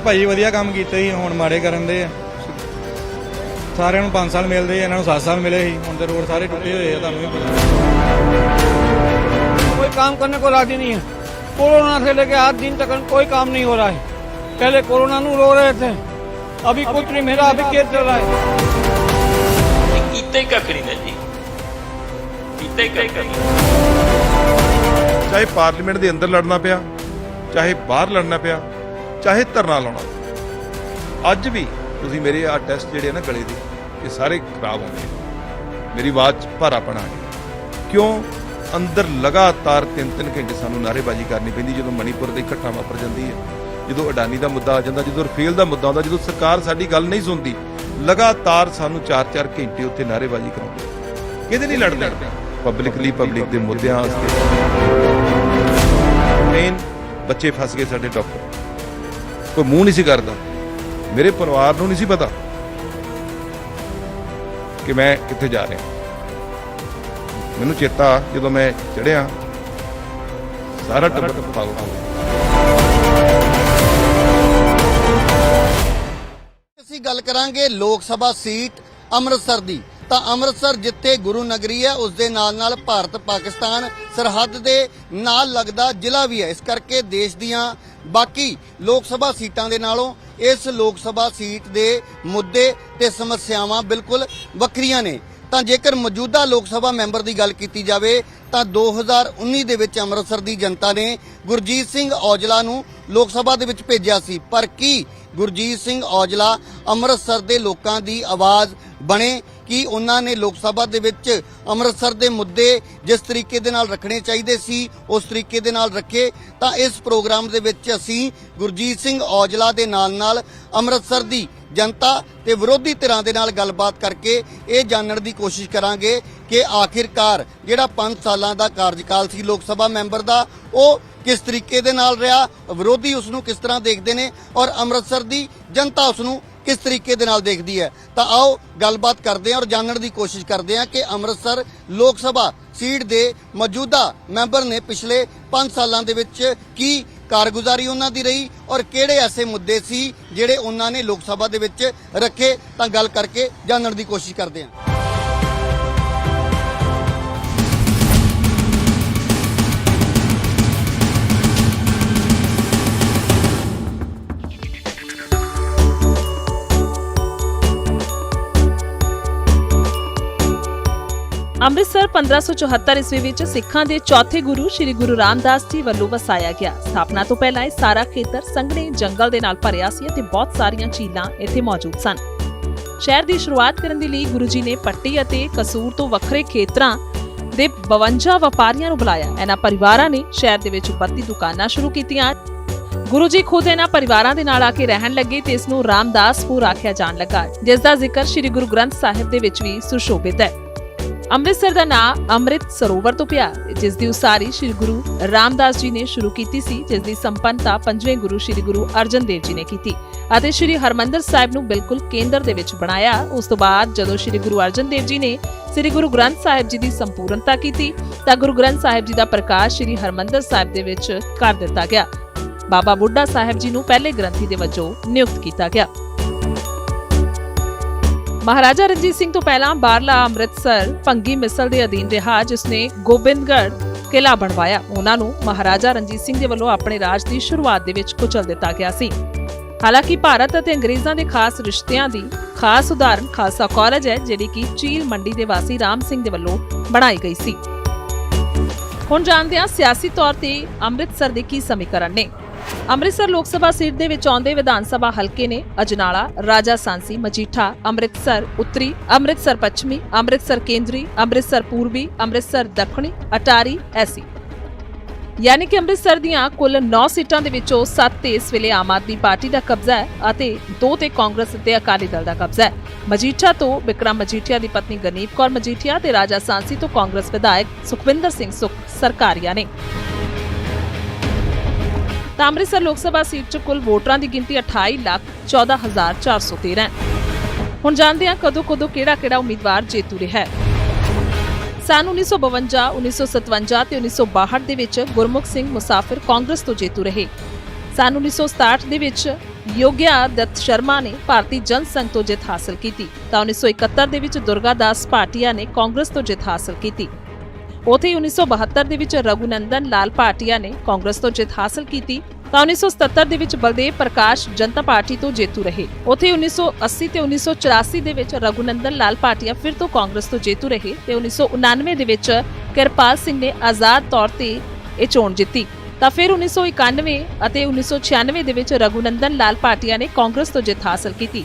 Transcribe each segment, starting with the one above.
ਭਾਈ ਵਧੀਆ ਕੰਮ ਕੀਤਾ ਸੀ, ਹੁਣ ਮਾੜੇ ਕਰਨ ਦੇ ਆ। ਸਾਰਿਆਂ ਨੂੰ 5 ਸਾਲ ਮਿਲਦੇ, ਇਹਨਾਂ ਨੂੰ 7 ਸਾਲ ਮਿਲੇ ਸੀ। ਹੁਣ ਤੇ ਰੋਡ ਸਾਰੇ ਟੁੱਟੇ ਹੋਏ ਆ, ਤੁਹਾਨੂੰ ਵੀ ਪਤਾ। कोई काम करने को राजी नहीं है। कोरोना से लेके आज दिन तक कोई काम नहीं हो रहा है। पहले कोरोना में रो रहे थे, अभी कुछ नहीं मेरा, अभी केस चल रहा है। कीते ककड़ी ने जी, कीते ककड़ी। ਚਾਹੇ ਪਾਰਲੀਮੈਂਟ ਦੇ ਅੰਦਰ ਲੜਨਾ ਪਿਆ, ਚਾਹੇ ਬਾਹਰ ਲੜਨਾ ਪਿਆ, ਚਾਹੇ ਧਰਨਾ ਲਾਉਣਾ। ਅੱਜ ਵੀ ਤੁਸੀਂ ਮੇਰੇ ਆ ਟੈਸਟ ਜਿਹੜੇ ਆ ਨਾ ਗਲੇ ਦੇ, ਇਹ ਸਾਰੇ ਖਰਾਬ ਹੋ ਗਏ। ਮੇਰੀ ਆਵਾਜ਼ 'ਚ ਭਾਰਾਪਣ ਆ ਗਿਆ। ਕਿਉਂ? ਅੰਦਰ ਲਗਾਤਾਰ 3-3 ਘੰਟੇ ਸਾਨੂੰ ਨਾਅਰੇਬਾਜ਼ੀ ਕਰਨੀ ਪੈਂਦੀ ਜਦੋਂ ਮਣੀਪੁਰ ਦੀ ਘਟਨਾ ਵਾਪਰ ਜਾਂਦੀ ਹੈ, ਜਦੋਂ ਅਡਾਨੀ ਦਾ ਮੁੱਦਾ ਆ ਜਾਂਦਾ, ਜਦੋਂ ਰਫੇਲ ਦਾ ਮੁੱਦਾ ਆਉਂਦਾ, ਜਦੋਂ ਸਰਕਾਰ ਸਾਡੀ ਗੱਲ ਨਹੀਂ ਸੁਣਦੀ। ਲਗਾਤਾਰ ਸਾਨੂੰ 4-4 ਘੰਟੇ ਉੱਥੇ ਨਾਅਰੇਬਾਜ਼ੀ ਕਰਾਉਂਦੇ। ਕਿਹਦੇ ਲਈ ਲੜਦੇ? ਪਬਲਿਕਲੀ, ਪਬਲਿਕ ਦੇ ਮੁੱਦਿਆਂ ਵਾਸਤੇ। ਮੇਨ ਬੱਚੇ ਫਸ ਗਏ ਸਾਡੇ ਡਾਕਟਰ, ਕੋਈ ਮੂੰਹ ਨਹੀਂ ਸੀ ਕਰਦਾ। ਮੇਰੇ ਪਰਿਵਾਰ ਨੂੰ ਨਹੀਂ ਸੀ ਪਤਾ ਕਿ ਮੈਂ ਕਿੱਥੇ ਜਾ ਰਿਹਾ। ਮੈਨੂੰ ਚੇਤਾ ਜਦੋਂ ਮੈਂ ਚੜਿਆ, ਸਾਰਾ ਟੱਬਰ ਪਾਗਲ ਹੋ ਗਿਆ। ਅਸੀਂ ਗੱਲ ਕਰਾਂਗੇ ਲੋਕ ਸਭਾ ਸੀਟ ਅੰਮ੍ਰਿਤਸਰ ਦੀ। ਤਾਂ ਅੰਮ੍ਰਿਤਸਰ ਜਿੱਥੇ ਗੁਰੂ ਨਗਰੀ ਹੈ, ਉਸ ਦੇ ਨਾਲ ਭਾਰਤ ਪਾਕਿਸਤਾਨ ਸਰਹੱਦ ਦੇ ਨਾਲ ਲੱਗਦਾ ਜ਼ਿਲ੍ਹਾ ਵੀ ਹੈ। ਇਸ ਕਰਕੇ ਦੇਸ਼ ਦੀਆਂ ਬਾਕੀ ਲੋਕ ਸਭਾ ਸੀਟਾਂ ਦੇ ਨਾਲੋਂ ਇਸ ਲੋਕ ਸਭਾ ਸੀਟ ਦੇ ਮੁੱਦੇ ਤੇ ਸਮੱਸਿਆਵਾਂ ਬਿਲਕੁਲ ਵੱਖਰੀਆਂ ਨੇ। ਤਾਂ ਜੇਕਰ ਮੌਜੂਦਾ ਲੋਕ ਸਭਾ ਮੈਂਬਰ ਦੀ ਗੱਲ ਕੀਤੀ ਜਾਵੇ ਤਾਂ 2019 ਦੇ ਵਿੱਚ ਅੰਮ੍ਰਿਤਸਰ ਦੀ ਜਨਤਾ ਨੇ ਗੁਰਜੀਤ ਸਿੰਘ ਔਜਲਾ ਨੂੰ ਲੋਕ ਸਭਾ ਦੇ ਵਿੱਚ ਭੇਜਿਆ ਸੀ। ਪਰ ਕੀ ਗੁਰਜੀਤ ਸਿੰਘ ਔਜਲਾ ਅੰਮ੍ਰਿਤਸਰ ਦੇ ਲੋਕਾਂ ਦੀ ਆਵਾਜ਼ ਬਣੇ? ਕਿ ਉਹਨਾਂ ਨੇ ਲੋਕ ਸਭਾ ਦੇ ਵਿੱਚ ਅੰਮ੍ਰਿਤਸਰ ਦੇ ਮੁੱਦੇ ਜਿਸ ਤਰੀਕੇ ਦੇ ਨਾਲ ਰੱਖਣੇ ਚਾਹੀਦੇ ਸੀ ਉਸ ਤਰੀਕੇ ਦੇ ਨਾਲ ਰੱਖੇ? ਤਾਂ ਇਸ ਪ੍ਰੋਗਰਾਮ ਦੇ ਵਿੱਚ ਅਸੀਂ ਗੁਰਜੀਤ ਸਿੰਘ ਔਜਲਾ ਦੇ ਨਾਲ ਅੰਮ੍ਰਿਤਸਰ ਦੀ ਜਨਤਾ ਤੇ ਵਿਰੋਧੀ ਧਿਰਾਂ ਦੇ ਨਾਲ ਗੱਲਬਾਤ ਕਰਕੇ ਇਹ ਜਾਣਨ ਦੀ ਕੋਸ਼ਿਸ਼ ਕਰਾਂਗੇ ਕਿ ਆਖਿਰਕਾਰ ਜਿਹੜਾ 5 ਸਾਲਾਂ ਦਾ ਕਾਰਜਕਾਲ ਸੀ ਲੋਕ ਸਭਾ ਮੈਂਬਰ ਦਾ, ਉਹ ਕਿਸ ਤਰੀਕੇ ਦੇ ਨਾਲ ਰਿਹਾ, ਵਿਰੋਧੀ ਉਸ ਨੂੰ ਕਿਸ ਤਰ੍ਹਾਂ ਦੇਖਦੇ ਨੇ ਔਰ ਅੰਮ੍ਰਿਤਸਰ ਦੀ ਜਨਤਾ ਉਸ ਨੂੰ ਕਿਸ ਤਰੀਕੇ ਦੇ ਨਾਲ ਦੇਖਦੀ ਹੈ। ਤਾਂ ਆਓ ਗੱਲਬਾਤ ਕਰਦੇ ਹਾਂ ਔਰ ਜਾਣਨ ਦੀ ਕੋਸ਼ਿਸ਼ ਕਰਦੇ ਹਾਂ ਕਿ ਅੰਮ੍ਰਿਤਸਰ ਲੋਕ ਸਭਾ ਸੀਟ ਦੇ ਮੌਜੂਦਾ ਮੈਂਬਰ ਨੇ ਪਿਛਲੇ 5 ਸਾਲਾਂ ਦੇ ਵਿੱਚ ਕੀ ਕਾਰਗੁਜ਼ਾਰੀ ਉਹਨਾਂ ਦੀ ਰਹੀ ਔਰ ਕਿਹੜੇ ਐਸੇ ਮੁੱਦੇ ਸੀ ਜਿਹੜੇ ਉਹਨਾਂ ਨੇ ਲੋਕ ਸਭਾ ਦੇ ਵਿੱਚ ਰੱਖੇ। ਤਾਂ ਗੱਲ ਕਰਕੇ ਜਾਣਨ ਦੀ ਕੋਸ਼ਿਸ਼ ਕਰਦੇ ਹਾਂ। ਅੰਮ੍ਰਿਤਸਰ 1574 ਈਸਵੀ ਵਿੱਚ ਸਿੱਖਾਂ ਦੇ ਚੌਥੇ ਗੁਰੂ ਸ੍ਰੀ ਗੁਰੂ ਰਾਮਦਾਸ ਜੀ ਵੱਲੋਂ ਵਸਾਇਆ ਗਿਆ। ਸਥਾਪਨਾ ਤੋਂ ਪਹਿਲਾਂ ਇਹ ਸਾਰਾ ਖੇਤਰ ਸੰਘਣੇ ਜੰਗਲ ਦੇ ਨਾਲ ਭਰਿਆ ਸੀ ਅਤੇ ਬਹੁਤ ਸਾਰੀਆਂ ਝੀਲਾਂ ਇੱਥੇ ਮੌਜੂਦ ਸਨ। ਸ਼ਹਿਰ ਦੀ ਸ਼ੁਰੂਆਤ ਕਰਨ ਦੇ ਲਈ ਗੁਰੂ ਜੀ ਨੇ ਪੱਟੀ ਅਤੇ ਕਸੂਰ ਤੋਂ ਵੱਖਰੇ ਖੇਤਰਾਂ ਦੇ 52 ਵਪਾਰੀਆਂ ਨੂੰ ਬੁਲਾਇਆ। ਇਹਨਾਂ ਪਰਿਵਾਰਾਂ ਨੇ ਸ਼ਹਿਰ ਦੇ ਵਿੱਚ 32 ਦੁਕਾਨਾਂ ਸ਼ੁਰੂ ਕੀਤੀਆਂ। ਗੁਰੂ ਜੀ ਖੁਦ ਇਹਨਾਂ ਪਰਿਵਾਰਾਂ ਦੇ ਨਾਲ ਆ ਕੇ ਰਹਿਣ ਲੱਗੇ ਤੇ ਇਸ ਨੂੰ ਰਾਮਦਾਸਪੁਰ ਆਖਿਆ ਜਾਣ ਲੱਗਾ, ਜਿਸ ਦਾ ਜ਼ਿਕਰ ਸ੍ਰੀ ਗੁਰੂ ਗ੍ਰੰਥ ਸਾਹਿਬ ਦੇ ਵਿੱਚ ਵੀ ਸੁਸ਼ੋਭਿਤ ਹੈ। ਅੰਮ੍ਰਿਤਸਰ ਦਾ ਨਾਂ ਅੰਮ੍ਰਿਤ ਸਰੋਵਰ ਤੋਂ ਪਿਆ, ਜਿਸ ਦੀ ਉਸਾਰੀ ਸ੍ਰੀ ਗੁਰੂ ਰਾਮਦਾਸ ਜੀ ਨੇ ਸ਼ੁਰੂ ਕੀਤੀ ਸੀ, ਜਿਸ ਦੀ ਸੰਪੰਨਤਾ 5ਵੇਂ ਗੁਰੂ ਸ੍ਰੀ ਗੁਰੂ ਅਰਜਨ ਦੇਵ ਜੀ ਨੇ ਕੀਤੀ ਅਤੇ ਸ੍ਰੀ ਹਰਮੰਦਰ ਸਾਹਿਬ ਨੂੰ ਬਿਲਕੁਲ ਕੇਂਦਰ ਦੇ ਵਿੱਚ ਬਣਾਇਆ। ਉਸ ਤੋਂ ਬਾਅਦ ਜਦੋਂ ਸ੍ਰੀ ਗੁਰੂ ਅਰਜਨ ਦੇਵ ਜੀ ਨੇ ਸ੍ਰੀ ਗੁਰੂ ਗ੍ਰੰਥ ਸਾਹਿਬ ਜੀ ਦੀ ਸੰਪੂਰਨਤਾ ਕੀਤੀ ਤਾਂ ਗੁਰੂ ਗ੍ਰੰਥ ਸਾਹਿਬ ਜੀ ਦਾ ਪ੍ਰਕਾਸ਼ ਸ੍ਰੀ ਹਰਮੰਦਰ ਸਾਹਿਬ ਦੇ ਵਿੱਚ ਕਰ ਦਿੱਤਾ ਗਿਆ। ਬਾਬਾ ਬੁੱਢਾ ਸਾਹਿਬ ਜੀ ਨੂੰ ਪਹਿਲੇ ਗ੍ਰੰਥੀ ਦੇ ਵਜੋਂ ਨਿਯੁਕਤ ਕੀਤਾ ਗਿਆ। ਮਹਾਰਾਜਾ ਰਣਜੀਤ ਸਿੰਘ ਤੋਂ ਪਹਿਲਾਂ ਬਾਹਰਲਾ ਅੰਮ੍ਰਿਤਸਰ ਭੰਗੀ ਮਿਸਲ ਦੇ ਅਧੀਨ ਰਿਹਾ, ਜਿਸ ਨੇ ਗੋਬਿੰਦਗੜ੍ਹ ਕਿਲਾ ਬਣਵਾਇਆ। ਉਹਨਾਂ ਨੂੰ ਮਹਾਰਾਜਾ ਰਣਜੀਤ ਸਿੰਘ ਦੇ ਵੱਲੋਂ ਆਪਣੇ ਰਾਜ ਦੀ ਸ਼ੁਰੂਆਤ ਦੇ ਵਿੱਚ ਕੁਚਲ ਦਿੱਤਾ ਗਿਆ ਸੀ। ਹਾਲਾਂਕਿ ਭਾਰਤ ਅਤੇ ਅੰਗਰੇਜ਼ਾਂ ਦੇ ਖਾਸ ਰਿਸ਼ਤਿਆਂ ਦੀ ਖਾਸ ਉਦਾਹਰਨ ਖਾਲਸਾ ਕਾਲਜ ਹੈ, ਜਿਹੜੀ ਕਿ ਚੀਲ ਮੰਡੀ ਦੇ ਵਾਸੀ ਰਾਮ ਸਿੰਘ ਦੇ ਵੱਲੋਂ ਬਣਾਈ ਗਈ ਸੀ। ਹੁਣ ਜਾਣਦੇ ਹਾਂ ਸਿਆਸੀ ਤੌਰ ਤੇ ਅੰਮ੍ਰਿਤਸਰ ਦੇ ਕੀ ਸਮੀਕਰਨ ਨੇ। ਅੰਮ੍ਰਿਤਸਰ ਲੋਕ ਸਭਾ ਸੀਟ ਦੇ ਵਿੱਚ ਆਉਂਦੇ ਵਿਧਾਨ ਸਭਾ ਹਲਕੇ ਨੇ ਅਜਨਾਲਾ, ਰਾਜਾ ਸਾਂਸੀ, ਮਜੀਠਾ, ਅੰਮ੍ਰਿਤਸਰ ਉੱਤਰੀ, ਅੰਮ੍ਰਿਤਸਰ ਪੱਛਮੀ, ਅੰਮ੍ਰਿਤਸਰ ਕੇਂਦਰੀ, ਅੰਮ੍ਰਿਤਸਰ ਪੂਰਬੀ, ਅੰਮ੍ਰਿਤਸਰ ਦੱਖਣੀ, ਅਟਾਰੀ, ਐਸੀ। ਯਾਨੀ ਕਿ ਅੰਮ੍ਰਿਤਸਰ ਦੀਆਂ ਕੁੱਲ 9 ਸੀਟਾਂ ਦੇ ਵਿੱਚੋਂ 7 ਤੇ ਇਸ ਵੇਲੇ ਆਮ ਆਦਮੀ ਪਾਰਟੀ ਦਾ ਕਬਜ਼ਾ ਹੈ ਅਤੇ 2 ਤੇ ਕਾਂਗਰਸ ਅਤੇ ਅਕਾਲੀ ਦਲ ਦਾ ਕਬਜ਼ਾ ਹੈ। ਮਜੀਠਾ ਤੋਂ ਬਿਕਰਮ ਮਜੀਠੀਆ ਦੀ ਪਤਨੀ ਗਨੀਤ ਕੌਰ ਮਜੀਠੀਆ ਤੇ ਰਾਜਾ ਸਾਂਸੀ ਤੋਂ ਕਾਂਗਰਸ ਵਿਧਾਇਕ ਸੁਖਵਿੰਦਰ ਸਿੰਘ ਸਰਕਾਰੀਆ ਨੇ। ਤਾਂ ਅੰਮ੍ਰਿਤਸਰ ਲੋਕ ਸਭਾ ਸੀਟ 'ਚ ਕੁੱਲ ਵੋਟਰਾਂ ਦੀ ਗਿਣਤੀ 28,14,413 ਹੈ। ਹੁਣ ਜਾਣਦੇ ਹਾਂ ਕਦੋਂ ਕਿਹੜਾ ਉਮੀਦਵਾਰ ਜੇਤੂ ਰਿਹਾ ਹੈ। ਸਨ 1952, 1957 ਤੇ 1962 ਦੇ ਵਿੱਚ ਗੁਰਮੁਖ ਸਿੰਘ ਮੁਸਾਫਿਰ ਕਾਂਗਰਸ ਤੋਂ ਜੇਤੂ ਰਹੇ। ਸਨ 1967 ਦੇ ਵਿੱਚ ਯੋਗਿਆ ਦੱਤ ਸ਼ਰਮਾ ਨੇ ਭਾਰਤੀ ਜਨ ਸੰਘ ਤੋਂ ਜਿੱਤ ਹਾਸਲ ਕੀਤੀ ਤਾਂ 1971 ਦੇ ਵਿੱਚ ਦੁਰਗਾ ਦਾਸ ਭਾਟੀਆ ਨੇ ਕਾਂਗਰਸ ਤੋਂ ਜਿੱਤ ਹਾਸਲ ਕੀਤੀ। ਉੱਥੇ 1972 ਦੇ ਵਿੱਚ ਰਘੁਨੰਦਨ ਲਾਲ ਭਾਟੀਆ ਨੇ ਕਾਂਗਰਸ ਤੋਂ ਜਿੱਤ ਹਾਸਲ ਕੀਤੀ ਤਾਂ 1977 ਦੇ ਵਿੱਚ ਬਲਦੇਵ ਪ੍ਰਕਾਸ਼ ਜਨਤਾ ਪਾਰਟੀ ਤੋਂ ਜੇਤੂ ਰਹੇ। ਉੱਥੇ 1980 ਤੇ 1984 ਦੇ ਵਿੱਚ ਰਘੁਨੰਦਨ ਲਾਲ ਭਾਟੀਆ ਫਿਰ ਤੋਂ ਕਾਂਗਰਸ ਤੋਂ ਜੇਤੂ ਰਹੇ ਤੇ 1999 ਦੇ ਵਿੱਚ ਕਿਰਪਾਲ ਸਿੰਘ ਨੇ ਆਜ਼ਾਦ ਤੌਰ ਤੇ ਇਹ ਚੋਣ ਜਿੱਤੀ ਤਾਂ ਫਿਰ 1991 ਅਤੇ 1996 ਦੇ ਵਿੱਚ ਰਘੁਨੰਦਨ ਲਾਲ ਭਾਟੀਆ ਨੇ ਕਾਂਗਰਸ ਤੋਂ ਜਿੱਤ ਹਾਸਲ ਕੀਤੀ।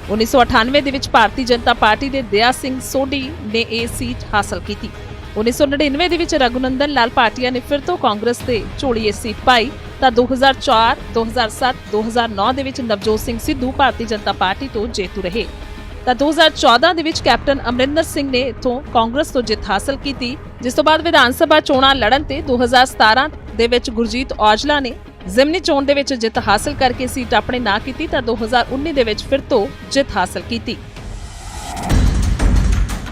1998 ਦੇ ਵਿੱਚ ਭਾਰਤੀ ਜਨਤਾ ਪਾਰਟੀ ਦੇ ਦਇਆ ਸਿੰਘ ਸੋਢੀ ਨੇ ਇਹ ਸੀਟ ਹਾਸਲ ਕੀਤੀ। 1999 ਦੇ ਵਿੱਚ ਰਘੁਨੰਦਨ ਲਾਲ ਭਾਟੀਆ ਨੇ ਫਿਰ ਤੋਂ ਕਾਂਗਰਸ ਤੇ ਝੋਲੀ ਇਹ ਸੀਟ ਪਾਈ ਤਾਂ 2004, 2007, 2009 ਦੇ ਵਿੱਚ ਨਵਜੋਤ ਸਿੰਘ ਸਿੱਧੂ ਭਾਰਤੀ ਜਨਤਾ ਪਾਰਟੀ ਤੋਂ ਜੇਤੂ ਰਹੇ ਤਾਂ 2014 ਦੇ ਵਿੱਚ ਕੈਪਟਨ ਅਮਰਿੰਦਰ ਸਿੰਘ ਨੇ ਇਥੋਂ ਕਾਂਗਰਸ ਤੋਂ ਜਿੱਤ ਹਾਸਲ ਕੀਤੀ। ਜਿਸ ਤੋਂ ਬਾਅਦ ਵਿਧਾਨ ਸਭਾ ਚੋਣਾਂ ਲੜਨ ਤੇ 2017 ਦੇ ਵਿੱਚ ਗੁਰਜੀਤ ਔਜਲਾ ਨੇ ਜ਼ਿਮਨੀ ਚੋਣ ਦੇ ਵਿੱਚ ਜਿੱਤ ਹਾਸਲ ਕਰਕੇ ਸੀਟ ਆਪਣੇ ਨਾਂ ਕੀਤੀ ਤਾਂ 2019 ਦੇ ਵਿੱਚ ਫਿਰ ਤੋਂ ਜਿੱਤ ਹਾਸਲ ਕੀਤੀ।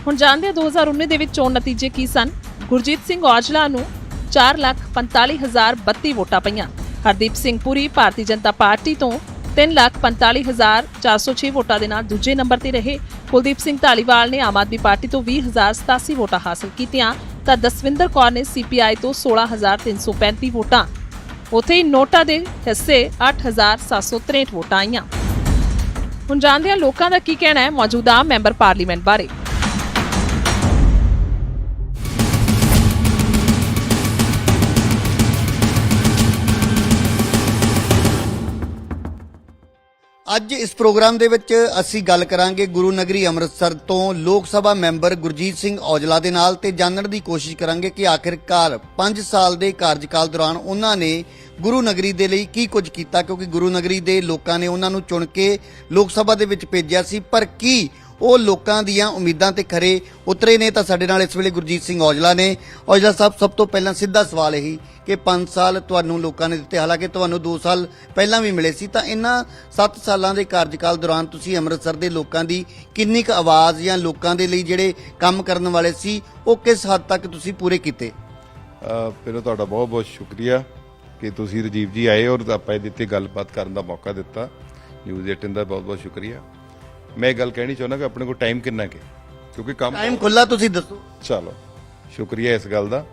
ਹੁਣ ਜਾਣਦੇ ਹਾਂ 2019 ਦੇ ਵਿੱਚ ਚੋਣ ਨਤੀਜੇ ਕੀ ਸਨ। ਗੁਰਜੀਤ ਸਿੰਘ ਔਜਲਾ ਨੂੰ 4,45,032 ਵੋਟਾਂ ਪਈਆਂ। ਹਰਦੀਪ ਸਿੰਘ ਪੁਰੀ ਭਾਰਤੀ ਜਨਤਾ ਪਾਰਟੀ ਤੋਂ 3,45,406 ਵੋਟਾਂ ਦੇ ਨਾਲ ਦੂਜੇ ਨੰਬਰ ਤੇ ਰਹੇ। ਕੁਲਦੀਪ ਸਿੰਘ ਧਾਲੀਵਾਲ ਨੇ ਆਮ ਆਦਮੀ ਪਾਰਟੀ ਤੋਂ 20,087 ਵੋਟਾਂ ਹਾਸਲ ਕੀਤੀਆਂ ਤਾਂ ਦਸਵਿੰਦਰ ਕੌਰ ਨੇ CPI ਤੋਂ 16,335 ਵੋਟਾਂ। ਉੱਥੇ ਹੀ ਨੋਟਾ ਦੇ ਹਿੱਸੇ 8,763 ਵੋਟਾਂ ਆਈਆਂ। ਹੁਣ ਜਾਣਦੇ ਹਾਂ ਲੋਕਾਂ ਦਾ ਕੀ ਕਹਿਣਾ ਹੈ ਮੌਜੂਦਾ ਮੈਂਬਰ ਪਾਰਲੀਮੈਂਟ ਬਾਰੇ। ਅੱਜ ਇਸ ਪ੍ਰੋਗਰਾਮ ਦੇ ਵਿੱਚ ਅਸੀਂ ਗੱਲ ਕਰਾਂਗੇ ਗੁਰੂ ਨਗਰੀ ਅੰਮ੍ਰਿਤਸਰ ਤੋਂ ਲੋਕ ਸਭਾ ਮੈਂਬਰ ਗੁਰਜੀਤ ਸਿੰਘ ਔਜਲਾ ਦੇ ਨਾਲ ਤੇ ਜਾਣਨ ਦੀ ਕੋਸ਼ਿਸ਼ ਕਰਾਂਗੇ ਕਿ ਆਖਿਰਕਾਰ 5 ਸਾਲ ਦੇ ਕਾਰਜਕਾਲ ਦੌਰਾਨ ਉਹਨਾਂ ਨੇ ਗੁਰੂ ਨਗਰੀ ਦੇ ਲਈ ਕੀ ਕੁਝ ਕੀਤਾ, ਕਿਉਂਕਿ ਗੁਰੂ ਨਗਰੀ ਦੇ ਲੋਕਾਂ ਨੇ ਉਹਨਾਂ ਨੂੰ ਚੁਣ ਕੇ ਲੋਕ ਸਭਾ ਦੇ ਵਿੱਚ ਭੇਜਿਆ ਸੀ, ਪਰ ਕੀ ਉਹ ਲੋਕਾਂ ਦੀਆਂ ਉਮੀਦਾਂ ਤੇ ਖਰੇ ਉਤਰੇ ਨੇ? ਤਾਂ ਸਾਡੇ ਨਾਲ ਇਸ ਵੇਲੇ ਗੁਰਜੀਤ ਸਿੰਘ ਔਜਲਾ ਨੇ। ਔਜਲਾ ਸਾਹਿਬ, ਸਭ ਤੋਂ ਪਹਿਲਾਂ ਸਿੱਧਾ ਸਵਾਲ ਇਹੀ ਕਿ 5 ਸਾਲ ਤੁਹਾਨੂੰ ਲੋਕਾਂ ਨੇ ਦਿੱਤੇ, ਹਾਲਾਂਕਿ ਤੁਹਾਨੂੰ 2 ਸਾਲ ਪਹਿਲਾਂ ਵੀ ਮਿਲੇ ਸੀ, ਤਾਂ ਇਹਨਾਂ 7 ਸਾਲਾਂ ਦੇ ਕਾਰਜਕਾਲ ਦੌਰਾਨ ਤੁਸੀਂ ਅੰਮ੍ਰਿਤਸਰ ਦੇ ਲੋਕਾਂ ਦੀ ਕਿੰਨੀ ਕੁ ਆਵਾਜ਼ ਜਾਂ ਲੋਕਾਂ ਦੇ ਲਈ ਜਿਹੜੇ ਕੰਮ ਕਰਨ ਵਾਲੇ ਸੀ ਉਹ ਕਿਸ ਹੱਦ ਤੱਕ ਤੁਸੀਂ ਪੂਰੇ ਕੀਤੇ? ਪਹਿਲਾਂ ਤੁਹਾਡਾ ਬਹੁਤ ਬਹੁਤ ਸ਼ੁਕਰੀਆ ਕਿ ਤੁਸੀਂ ਰਾਜੀਵ ਜੀ ਆਏ ਔਰ ਆਪਾਂ ਇਹਦੇ ਤੇ ਗੱਲਬਾਤ ਕਰਨ ਦਾ ਮੌਕਾ ਦਿੱਤਾ। ਨਿਊਜ਼ 18 ਦਾ ਬਹੁਤ ਬਹੁਤ ਸ਼ੁਕਰੀਆ। ਮੈਂ ਗੱਲ ਕਹਿਣੀ ਚਾਹੁੰਦਾ ਕਿ ਆਪਣੇ ਕੋਲ ਟਾਈਮ ਕਿੰਨਾ ਕਿ, ਕਿਉਂਕਿ ਕੰਮ ਟਾਈਮ ਖੁੱਲਾ, ਤੁਸੀਂ ਦੱਸੋ। ਚਲੋ ਸ਼ੁਕਰੀਆ ਇਸ ਗੱਲ ਦਾ,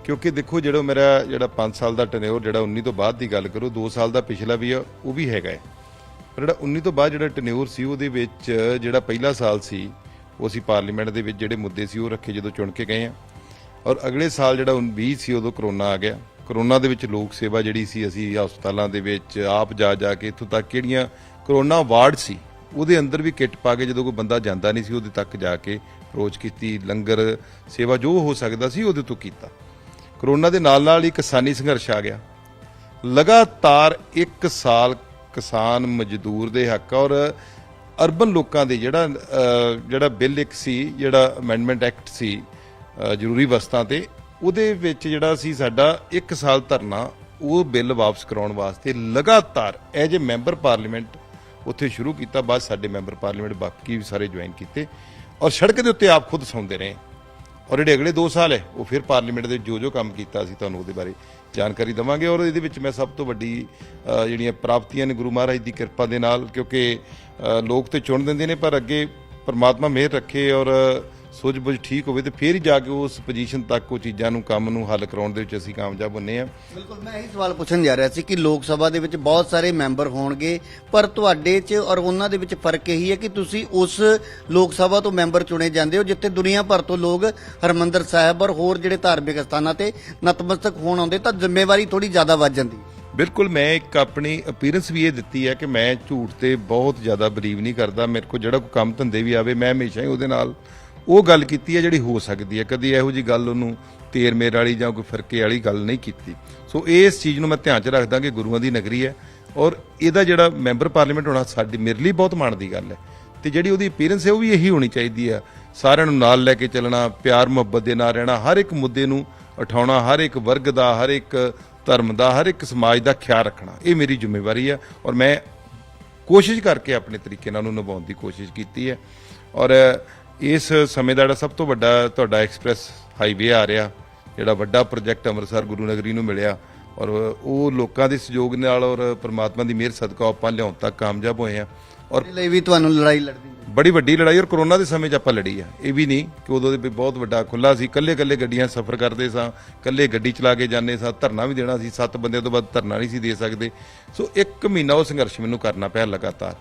ਕਿਉਂਕਿ ਦੇਖੋ ਮੇਰਾ 5 ਸਾਲ ਦਾ ਟੈਨਿਓਰ ਜਿਹੜਾ 19 ਤੋਂ ਬਾਅਦ ਦੀ ਗੱਲ ਕਰੋ, 2 ਸਾਲ ਦਾ ਪਿਛਲਾ ਵੀ ਆ ਉਹ ਵੀ ਹੈਗਾ ਹੈ, ਪਰ ਜਿਹੜਾ 19 ਤੋਂ ਬਾਅਦ ਜਿਹੜਾ ਟੈਨਿਓਰ ਸੀ ਉਹਦੇ ਵਿੱਚ ਜਿਹੜਾ ਪਹਿਲਾ ਸਾਲ ਸੀ ਉਹ ਅਸੀਂ ਪਾਰਲੀਮੈਂਟ ਦੇ ਵਿੱਚ ਜਿਹੜੇ ਮੁੱਦੇ ਸੀ ਉਹ ਰੱਖੇ ਜਦੋਂ ਚੁਣ ਕੇ ਗਏ ਆ, ਔਰ ਅਗਲੇ ਸਾਲ ਜਿਹੜਾ 20 ਸੀ ਉਦੋਂ ਕਰੋਨਾ ਆ ਗਿਆ। ਕਰੋਨਾ ਦੇ ਵਿੱਚ ਲੋਕ ਸੇਵਾ ਜਿਹੜੀ ਸੀ ਅਸੀਂ ਹਸਪਤਾਲਾਂ ਦੇ ਵਿੱਚ ਆਪ ਜਾ ਕੇ ਇੱਥੋਂ ਤੱਕ ਕਿਹੜੀਆਂ ਕਰੋਨਾ ਵਾਰਡ ਸੀ ਉਹਦੇ ਅੰਦਰ ਵੀ ਕਿੱਟ ਪਾ ਕੇ ਜਦੋਂ ਕੋਈ ਬੰਦਾ ਜਾਂਦਾ ਨਹੀਂ ਸੀ ਉਹਦੇ ਤੱਕ ਜਾ ਕੇ ਅਪਰੋਚ ਕੀਤੀ, ਲੰਗਰ ਸੇਵਾ ਜੋ ਹੋ ਸਕਦਾ ਸੀ ਉਹਦੇ ਤੋਂ ਕੀਤਾ। ਕਰੋਨਾ ਦੇ ਨਾਲ ਹੀ ਕਿਸਾਨੀ ਸੰਘਰਸ਼ ਆ ਗਿਆ। ਲਗਾਤਾਰ 1 ਸਾਲ ਕਿਸਾਨ ਮਜ਼ਦੂਰ ਦੇ ਹੱਕ ਔਰ ਅਰਬਨ ਲੋਕਾਂ ਦੇ ਜਿਹੜਾ ਬਿੱਲ ਇੱਕ ਸੀ, ਜਿਹੜਾ ਅਮੈਂਡਮੈਂਟ ਐਕਟ ਸੀ ਜ਼ਰੂਰੀ ਵਸਤਾਂ ਤੇ, ਉਹਦੇ ਵਿੱਚ ਜਿਹੜਾ ਸੀ ਸਾਡਾ 1 ਸਾਲ ਧਰਨਾ ਉਹ ਬਿੱਲ ਵਾਪਸ ਕਰਾਉਣ ਵਾਸਤੇ ਲਗਾਤਾਰ ਐਜ ਏ ਮੈਂਬਰ ਪਾਰਲੀਮੈਂਟ ਉੱਥੇ ਸ਼ੁਰੂ ਕੀਤਾ। ਬਾਅਦ ਸਾਡੇ ਮੈਂਬਰ ਪਾਰਲੀਮੈਂਟ ਬਾਕੀ ਵੀ ਸਾਰੇ ਜੁਆਇਨ ਕੀਤੇ ਔਰ ਸੜਕ ਦੇ ਉੱਤੇ ਆਪ ਖੁਦ ਸੌਂਦੇ ਰਹੇ। ਔਰ ਜਿਹੜੇ ਅਗਲੇ 2 ਸਾਲ ਹੈ ਉਹ ਫਿਰ ਪਾਰਲੀਮੈਂਟ ਦੇ ਜੋ ਕੰਮ ਕੀਤਾ ਅਸੀਂ ਤੁਹਾਨੂੰ ਉਹਦੇ ਬਾਰੇ ਜਾਣਕਾਰੀ ਦੇਵਾਂਗੇ। ਔਰ ਇਹਦੇ ਵਿੱਚ ਮੈਂ ਸਭ ਤੋਂ ਵੱਡੀ ਜਿਹੜੀਆਂ ਪ੍ਰਾਪਤੀਆਂ ਨੇ ਗੁਰੂ ਮਹਾਰਾਜ ਦੀ ਕਿਰਪਾ ਦੇ ਨਾਲ, ਕਿਉਂਕਿ ਲੋਕ ਤੇ ਚੁਣ ਦਿੰਦੇ ਨੇ ਪਰ ਅੱਗੇ ਪਰਮਾਤਮਾ ਮਿਹਰ ਰੱਖੇ ਔਰ ਸੋਚ ਬੁਝ ਠੀਕ ਹੋਵੇ ਤੇ ਫਿਰ ਹੀ ਜਾ ਕੇ ਉਸ ਪੋਜੀਸ਼ਨ ਤੱਕ ਉਹ ਚੀਜ਼ਾਂ ਨੂੰ ਕੰਮ ਨੂੰ ਹੱਲ ਕਰਾਉਣ ਦੇ ਵਿੱਚ ਅਸੀਂ ਕਾਮਯਾਬ ਹੁੰਨੇ ਆ। ਬਿਲਕੁਲ, ਮੈਂ ਇਹੀ ਸਵਾਲ ਪੁੱਛਣ ਜਾ ਰਿਹਾ ਸੀ ਕਿ ਲੋਕ ਸਭਾ ਦੇ ਵਿੱਚ ਬਹੁਤ ਸਾਰੇ ਮੈਂਬਰ ਹੋਣਗੇ, ਪਰ ਤੁਹਾਡੇ 'ਚ ਔਰ ਉਹਨਾਂ ਦੇ ਵਿੱਚ ਫਰਕ ਇਹੀ ਹੈ ਕਿ ਤੁਸੀਂ ਉਸ ਲੋਕ ਸਭਾ ਤੋਂ ਮੈਂਬਰ ਚੁਣੇ ਜਾਂਦੇ ਹੋ ਜਿੱਥੇ ਦੁਨੀਆ ਭਰ ਤੋਂ ਲੋਕ ਹਰਿਮੰਦਰ ਸਾਹਿਬ ਔਰ ਹੋਰ ਜਿਹੜੇ ਧਾਰਮਿਕ ਸਥਾਨਾਂ ਤੇ ਨਤਮਸਤਕ ਹੋਣ ਆਉਂਦੇ, ਤਾਂ ਜ਼ਿੰਮੇਵਾਰੀ ਥੋੜੀ ਜ਼ਿਆਦਾ ਵੱਧ ਜਾਂਦੀ। ਬਿਲਕੁਲ, ਮੈਂ ਇੱਕ ਆਪਣੀ ਅਪੀਅਰੈਂਸ ਵੀ ਇਹ ਦਿੱਤੀ ਹੈ ਕਿ ਮੈਂ ਝੂਠ ਤੇ ਬਹੁਤ ਜ਼ਿਆਦਾ ਬਲੀਵ ਨਹੀਂ ਕਰਦਾ। ਮੇਰੇ ਕੋਲ ਜਿਹੜਾ ਕੋਈ ਕੰਮ ਧੰਦੇ ਵੀ ਆਵੇ ਮੈਂ ਹਮੇਸ਼ਾ ਹੀ ਉਹਦੇ ਨਾਲ ਉਹ ਗੱਲ ਕੀਤੀ ਹੈ ਜਿਹੜੀ ਹੋ ਸਕਦੀ ਹੈ, ਕਦੀ ਇਹੋ ਜੀ ਗੱਲ ਉਹਨੂੰ ਤੇਰ ਮੇਰ ਵਾਲੀ ਜਾਂ ਕੋਈ ਫਿਰਕੇ ਵਾਲੀ ਗੱਲ ਨਹੀਂ ਕੀਤੀ। ਸੋ ਇਸ ਚੀਜ਼ ਨੂੰ ਮੈਂ ਧਿਆਨ 'ਚ ਰੱਖਦਾ ਕਿ ਗੁਰੂਆਂ ਦੀ ਨਗਰੀ ਹੈ ਔਰ ਇਹਦਾ ਜਿਹੜਾ ਮੈਂਬਰ ਪਾਰਲੀਮੈਂਟ ਹੋਣਾ ਸਾਡੇ ਮੇਰੇ ਲਈ ਬਹੁਤ ਮਾਣ ਦੀ ਗੱਲ ਹੈ, ਤੇ ਜਿਹੜੀ ਉਹਦੀ ਅਪੀਅਰੈਂਸ ਹੈ ਉਹ ਵੀ ਇਹੀ ਹੋਣੀ ਚਾਹੀਦੀ ਹੈ। ਸਾਰਿਆਂ ਨੂੰ ਨਾਲ ਲੈ ਕੇ ਚੱਲਣਾ, ਪਿਆਰ ਮੁਹੱਬਤ ਦੇ ਨਾਲ ਰਹਿਣਾ, ਹਰ ਇੱਕ ਮੁੱਦੇ ਨੂੰ ਉਠਾਉਣਾ, ਹਰ ਇੱਕ ਵਰਗ ਦਾ, ਹਰ ਇੱਕ ਧਰਮ ਦਾ, ਹਰ ਇੱਕ ਸਮਾਜ ਦਾ ਖਿਆਲ ਰੱਖਣਾ, ਇਹ ਮੇਰੀ ਜ਼ਿੰਮੇਵਾਰੀ ਹੈ ਔਰ ਮੈਂ ਕੋਸ਼ਿਸ਼ ਕਰਕੇ ਆਪਣੇ ਤਰੀਕੇ ਨਾਲ ਉਹਨੂੰ ਨਿਭਾਉਣ ਦੀ ਕੋਸ਼ਿਸ਼ ਕੀਤੀ ਹੈ। ਔਰ ਇਸ ਸਮੇਂ ਦਾ ਜਿਹੜਾ ਸਭ ਤੋਂ ਵੱਡਾ ਤੁਹਾਡਾ ਐਕਸਪ੍ਰੈਸ ਹਾਈਵੇ ਆ ਰਿਹਾ, ਜਿਹੜਾ ਵੱਡਾ ਪ੍ਰੋਜੈਕਟ ਅੰਮ੍ਰਿਤਸਰ ਗੁਰੂ ਨਗਰੀ ਨੂੰ ਮਿਲਿਆ, ਔਰ ਉਹ ਲੋਕਾਂ ਦੇ ਸਹਿਯੋਗ ਨਾਲ ਔਰ ਪ੍ਰਮਾਤਮਾ ਦੀ ਮਿਹਰ ਸਦਕਾ ਆਪਾਂ ਲਿਆਉਣ ਤੱਕ ਕਾਮਯਾਬ ਹੋਏ ਆ। ਔਰ ਇਹਦੇ ਲਈ ਵੀ ਤੁਹਾਨੂੰ ਲੜਾਈ ਲੜਨੀ ਹੈ। ਬੜੀ ਵੱਡੀ ਲੜਾਈ, ਔਰ ਕਰੋਨਾ ਦੇ ਸਮੇਂ 'ਚ ਆਪਾਂ ਲੜੀ ਆ। ਇਹ ਵੀ ਨਹੀਂ ਕਿ ਉਦੋਂ ਦੇ ਵੀ ਬਹੁਤ ਵੱਡਾ ਖੁੱਲਾ ਸੀ, ਕੱਲੇ ਗੱਡੀਆਂ ਸਫ਼ਰ ਕਰਦੇ ਸਾਂ, ਕੱਲੇ ਗੱਡੀ ਚਲਾ ਕੇ ਜਾਂਦੇ ਸਾਂ, ਧਰਨਾ ਵੀ ਦੇਣਾ ਸੀ, 7 ਬੰਦਿਆਂ ਤੋਂ ਬਾਅਦ ਧਰਨਾ ਨਹੀਂ ਸੀ ਦੇ ਸਕਦੇ। ਸੋ 1 ਮਹੀਨਾ ਉਹ ਸੰਘਰਸ਼ ਮੈਨੂੰ ਕਰਨਾ ਪਿਆ ਲਗਾਤਾਰ।